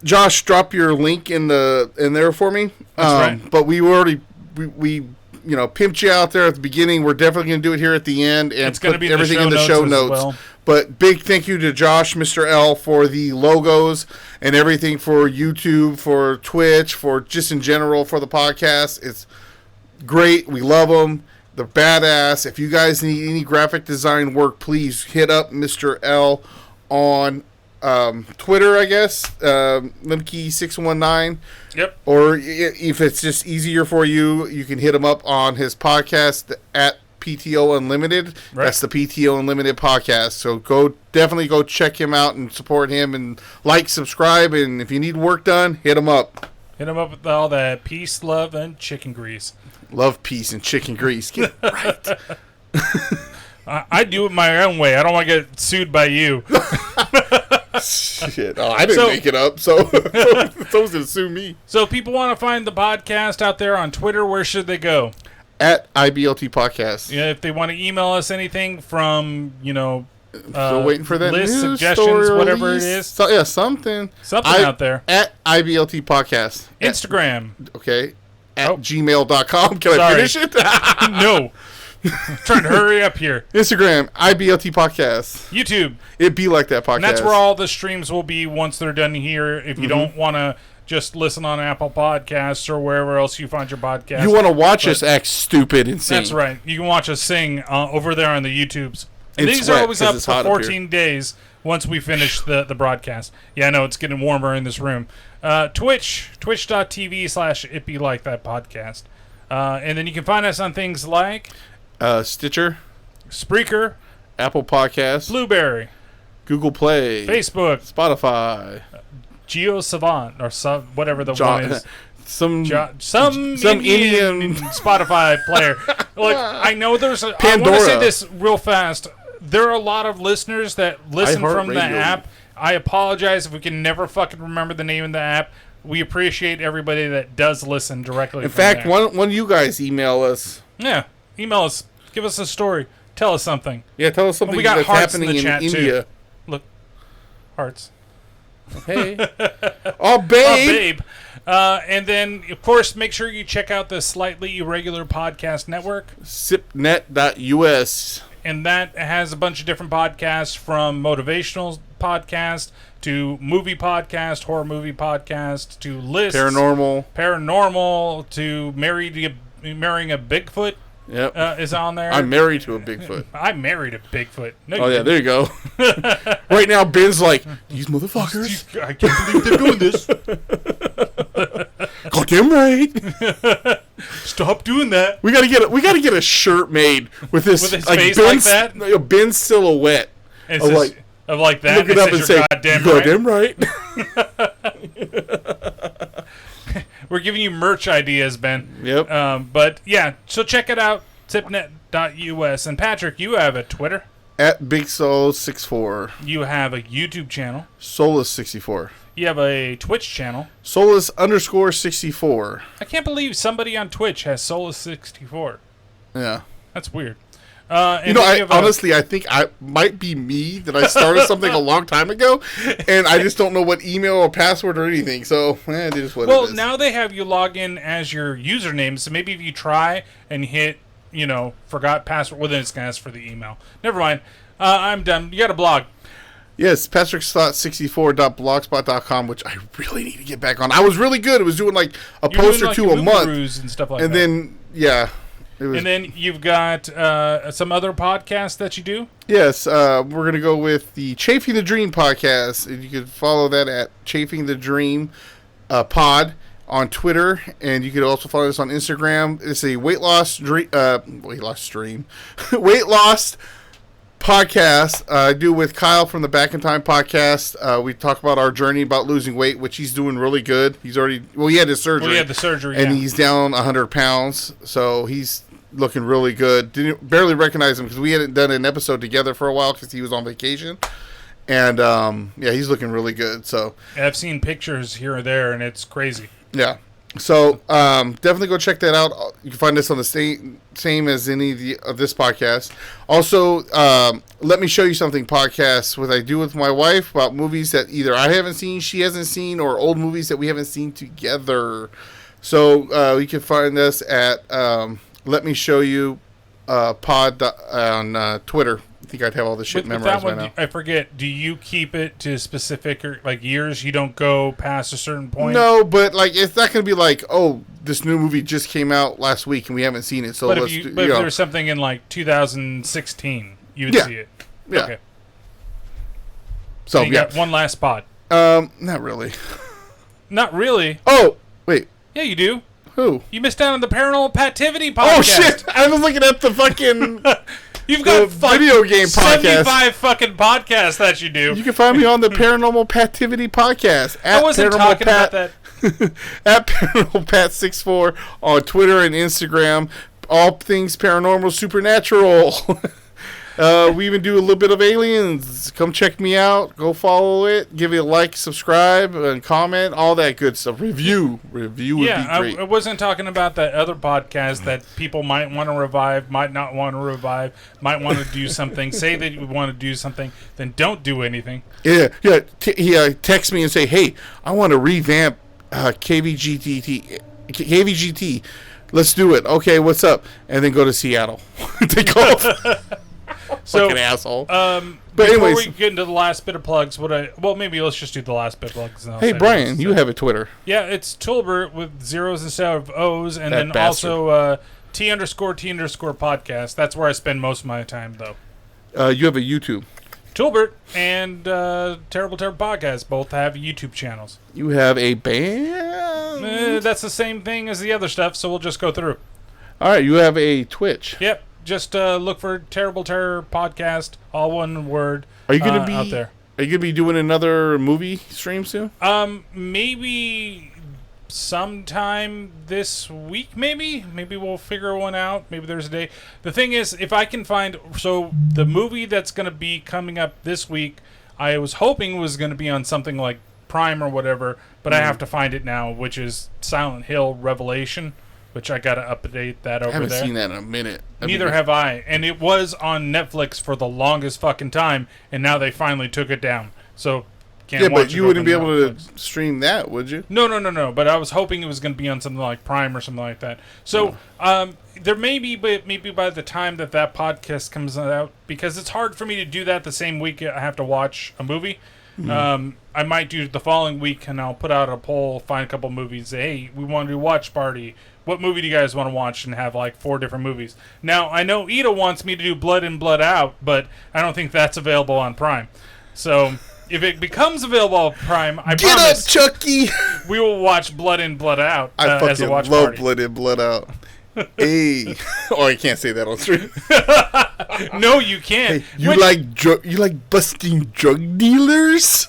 Josh, drop your link in there for me. That's right. But we already we pimped you out there at the beginning. We're definitely going to do it here at the end and it's going to be everything in the show notes. Well. But big thank you to Josh, Mr. L, for the logos and everything for YouTube, for Twitch, for just in general for the podcast. It's great. We love them. They're badass. If you guys need any graphic design work, please hit up Mr. L on Twitter, I guess. Limkey619. Yep. Or if it's just easier for you, you can hit him up on his podcast at PTO Unlimited. Right. That's the PTO Unlimited podcast. So definitely go check him out and support him and subscribe, and if you need work done, hit him up. Hit him up with all that peace, love, and chicken grease. Love, peace, and chicken grease. Get it right. I do it my own way. I don't want to get sued by you. Shit. Oh, I didn't make it up, so someone's going to sue me. So if people want to find the podcast out there on Twitter, where should they go? At IBLT Podcast. Yeah, if they want to email us anything from, Still waiting for that list, news suggestions, story whatever release. it is. Something out there. At IBLT Podcast. Instagram. Okay. At gmail.com. Can I finish it? No. I'm trying to hurry up here. Instagram, IBLT Podcast. YouTube. It'd be like that podcast. And that's where all the streams will be once they're done here. If you don't want to just listen on Apple Podcasts or wherever else you find your podcast. You want to watch us act stupid and sing. That's right. You can watch us sing over there on the YouTubes. And It's these wet are always 'cause up it's for hot up 14 days once we finish the broadcast. Yeah, I know, it's getting warmer in this room. twitch.tv/itbelikeThatPodcast. And then you can find us on things like Stitcher, Spreaker, Apple Podcasts, Blueberry, Google Play, Facebook, Spotify, GeoSavant, or whatever the one is. Some Indian Indian Spotify player. Look, I know there's I Pandora. want to say this real fast. There are a lot of listeners that listen from the iHeartRadio. app. I apologize if we can never fucking remember the name of the app. We appreciate everybody that does listen directly. In fact, one of you guys email us. Yeah, email us. Give us a story. Tell us something. Yeah, tell us something We got that's hearts in happening the in chat, India. too. Look, hearts. Hey. Oh, babe. Babe. And then, of course, make sure you check out the Slightly Irregular Podcast Network. Sipnet.us. And that has a bunch of different podcasts, from motivational podcast to movie podcast, horror movie podcast, to lists. Paranormal, to marrying a Bigfoot. Yep. Is on there. I'm married to a Bigfoot. I married a Bigfoot. No, Oh, yeah, didn't. there you go. Right now, Ben's like, these motherfuckers. I can't believe they're doing this. Goddamn right. Stop doing that. We gotta get a shirt made with this With his face like that? Ben's silhouette. It's Of just, of like that. Look it up and say, goddamn right. right. We're giving you merch ideas, Ben. Yep. But yeah, so check it out, tipnet.us. And Patrick, you have a Twitter. At Big Soul64. You have a YouTube channel. Solus64. You have a Twitch channel. Solus_64. I can't believe somebody on Twitch has Solus64. Yeah. That's weird. And honestly, I think I might be me that I started something a long time ago, and I just don't know what email or password or anything. So, it is what it is. Well, now they have you log in as your username, so maybe if you try and hit, forgot password, well, then it's going to ask for the email. Never mind. I'm done. You got a blog. Yes, patrickslot64.blogspot.com, which I really need to get back on. I was really good. It was doing like a post or two a month. And stuff like and that. Then, yeah. And then you've got some other podcasts that you do? Yes, we're going to go with the Chafing the Dream podcast. And you can follow that at Chafing the Dream pod on Twitter. And you can also follow us on Instagram. It's a weight loss podcast I do with Kyle from the Back in Time podcast. We talk about our journey about losing weight, which he's doing really good. He had his surgery. Well, he had the surgery, and he's down 100 pounds, so he's looking really good. Didn't barely recognize him because we hadn't done an episode together for a while because he was on vacation. And he's looking really good. So I've seen pictures here or there, and it's crazy. Yeah. So definitely go check that out. You can find us on the same as any of this podcast. Also, Let Me Show You Something podcast, what I do with my wife about movies that either I haven't seen, she hasn't seen, or old movies that we haven't seen together. So you can find us at Let Me Show You pod on Twitter. I think I'd have all this shit memorized by now. I forget. Do you keep it to specific years? You don't go past a certain point? No, but it's not going to be like, oh, this new movie just came out last week and we haven't seen it. So but if there's something in 2016, you would see it. Yeah. Okay. So you got one last pod. Not really. Not really. Oh, wait. Yeah, you do. Who? You missed out on the Paranormal Pativity podcast. Oh shit! I was looking at the fucking. You've got video game podcast. 75 fucking podcasts that you do. You can find me on the Paranormal Pativity podcast. I wasn't talking about that. At Paranormal Pat64 on Twitter and Instagram. All things paranormal, supernatural. We even do a little bit of aliens. Come check me out. Go follow it. Give it a like, subscribe, and comment. All that good stuff. Review would be great. I wasn't talking about that other podcast that people might want to revive, might not want to revive, might want to do something. Say that you want to do something, then don't do anything. Yeah. Text me and say, hey, I want to revamp KVGT. Let's do it. Okay, what's up? And then go to Seattle. Take off. So, fucking asshole. But before anyways, we get into the last bit of plugs, maybe let's just do the last bit of plugs. Hey, Brian, you have a Twitter. Yeah, it's toolbert with zeros instead of O's, and then bastard. also T_T_ podcast. That's where I spend most of my time, though. You have a YouTube. Toolbert and Terrible Podcast both have YouTube channels. You have a band? That's the same thing as the other stuff, so we'll just go through. All right, you have a Twitch. Yep. Just look for Terrible Terror Podcast, all one word. Are you gonna be out there? Are you gonna be doing another movie stream soon? Maybe sometime this week. Maybe we'll figure one out. Maybe there's a day. The thing is, if I can find the movie that's gonna be coming up this week, I was hoping was gonna be on something like Prime or whatever, but I have to find it now, which is Silent Hill Revelation. Which I gotta update that over there. I haven't seen that in a minute. Neither have I. And it was on Netflix for the longest fucking time, and now they finally took it down. So, can't watch it. Yeah, but you wouldn't be able to stream that, would you? No. But I was hoping it was going to be on something like Prime or something like that. So, there may be, but maybe by the time that podcast comes out, because it's hard for me to do that the same week I have to watch a movie. Mm-hmm. I might do the following week, and I'll put out a poll, find a couple movies, say, hey, we want to do watch party. What movie do you guys want to watch? And have 4 different movies. Now, I know Ida wants me to do Blood In, Blood Out, but I don't think that's available on Prime. So, if it becomes available on Prime, I promise. Get up, Chucky! We will watch Blood In, Blood Out I as a fucking watch love party. Blood In, Blood Out. Hey. Oh, I can't say that on stream. No, you can't. Hey, you like busting drug dealers?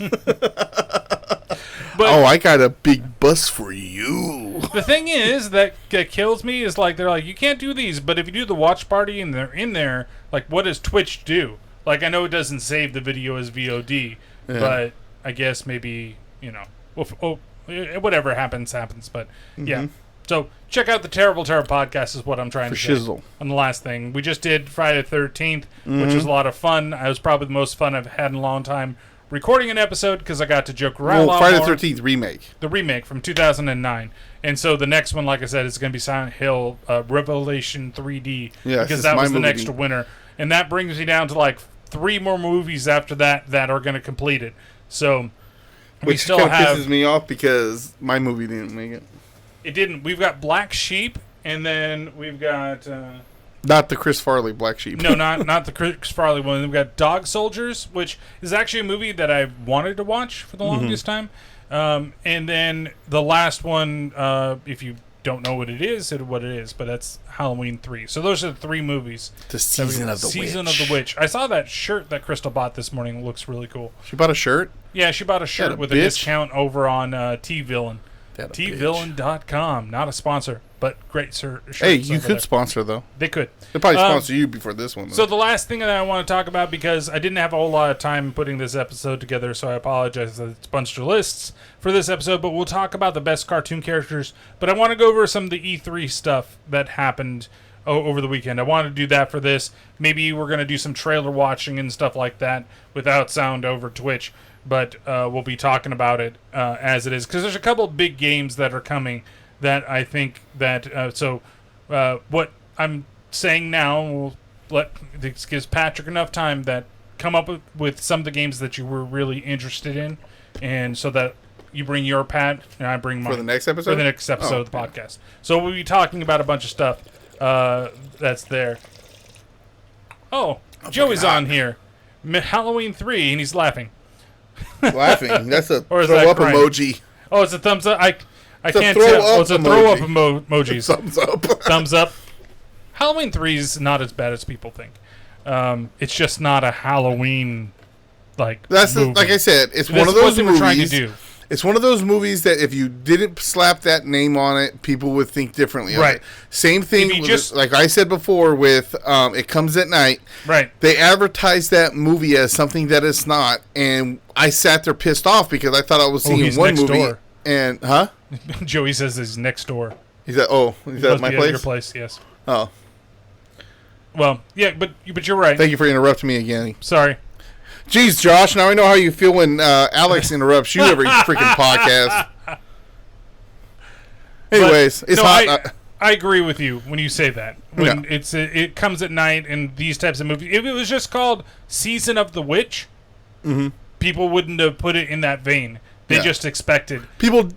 But oh, I got a big bus for you. the thing is that kills me is like they're like, you can't do these, but if you do the watch party and they're in there, like what does Twitch do? Like I know it doesn't save the video as VOD, but I guess maybe whatever happens. But yeah. So check out the Terrible podcast is what I'm trying to say. Shizzle. On the last thing. We just did Friday the 13th, which was a lot of fun. It was probably the most fun I've had in a long time recording an episode because I got to joke around a lot Friday more. the 13th remake. The remake from 2009. And so the next one, like I said, is going to be Silent Hill Revelation 3D. Yeah, because that was the next winner. And that brings me down to like 3 more movies after that are going to complete it. So we Which still kind of have... pisses me off because my movie didn't make it. It didn't. We've got Black Sheep, and then we've got... Not the Chris Farley Black Sheep. No, not the Chris Farley one. We've got Dog Soldiers, which is actually a movie that I wanted to watch for the longest time. And then the last one, if you don't know what it is, but that's Halloween 3. So those are the 3 movies. The Season of the Witch. Season of the Witch. I saw that shirt that Crystal bought this morning. It looks really cool. She bought a shirt? Yeah, she bought a shirt with a discount over on T-Villain. Tvillain.com. Not a sponsor, but great shirts. Hey, you could sponsor, though. They could. They'll probably sponsor you before this one, though. So the last thing that I want to talk about, because I didn't have a whole lot of time putting this episode together, so I apologize that it's a bunch of lists for this episode, but we'll talk about the best cartoon characters. But I want to go over some of the E3 stuff that happened over the weekend. I want to do that for this. Maybe we're going to do some trailer watching and stuff like that without sound over Twitch. But we'll be talking about it as it is. Because there's a couple of big games that are coming that I think that... what I'm saying now, this gives Patrick enough time that come up with some of the games that you were really interested in. And so that you bring your Pat and I bring mine. For the next episode? For the next episode of the podcast. So we'll be talking about a bunch of stuff that's there. Oh, Joey's on here. Halloween 3, and he's laughing. Laughing. That's a Or is throw that up crying? emoji. Oh, it's a thumbs up. I can't throw tell. up It's a throw up emoji. emojis. Thumbs up. Thumbs up. Halloween 3 is not as bad as people think. It's just not a Halloween movie. Like I said, it's That's one of those what they were trying to movies. do. It's one of those movies that if you didn't slap that name on it, people would think differently. Right. Of it. Same thing, If you with just- like I said before, with It Comes at Night. Right. They advertised that movie as something that it's not, and I sat there pissed off because I thought I was seeing he's one next movie. door. And Joey says he's next door. Is that Must my be at place? your place, yes. Oh, Well, yeah, but you're right. thank you for interrupting me again. Sorry. Jeez, Josh, now I know how you feel when Alex interrupts you every freaking podcast. Anyways, it's hot. I agree with you when you say that. When it comes at night and these types of movies. If it was just called Season of the Witch, people wouldn't have put it in that vein. They just expected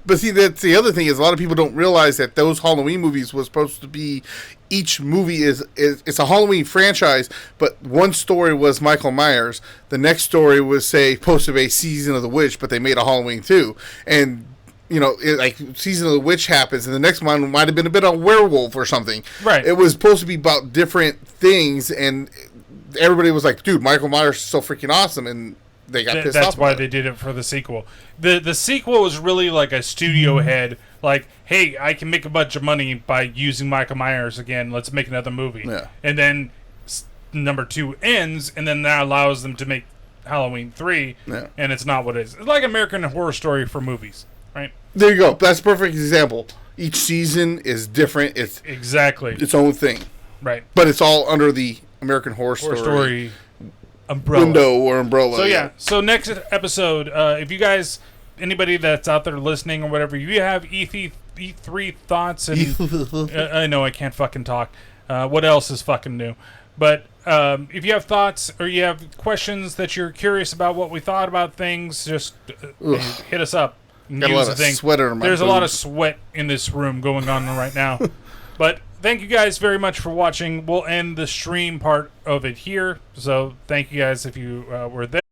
But see, that's the other thing is a lot of people don't realize that those Halloween movies was supposed to be. Each movie is it's a Halloween franchise, but one story was Michael Myers. The next story was supposed to be Season of the Witch, but they made a Halloween too. And like Season of the Witch happens, and the next one might have been a bit of a werewolf or something. Right. It was supposed to be about different things, and everybody was like, "Dude, Michael Myers is so freaking awesome," and they got pissed off. That's why they did it for the sequel. The sequel was really like a studio head, like, hey, I can make a bunch of money by using Michael Myers again. Let's make another movie. Yeah. And then number 2 ends, and then that allows them to make Halloween 3, and it's not what it is. It's like American Horror Story for movies, right? There you go. That's a perfect example. Each season is different. It's Exactly. its own thing. Right. But it's all under the American Horror Story umbrella. window or umbrella. So yeah. So next episode, if you guys, anybody that's out there listening or whatever, you have E3 thoughts, and I know I can't fucking talk. What else is fucking new? But if you have thoughts or you have questions that you're curious about what we thought about things, just hit us up. Got a lot of sweat under my There's a lot of boobs. sweat in this room going on right now. But thank you guys very much for watching. We'll end the stream part of it here. So thank you guys if you were there.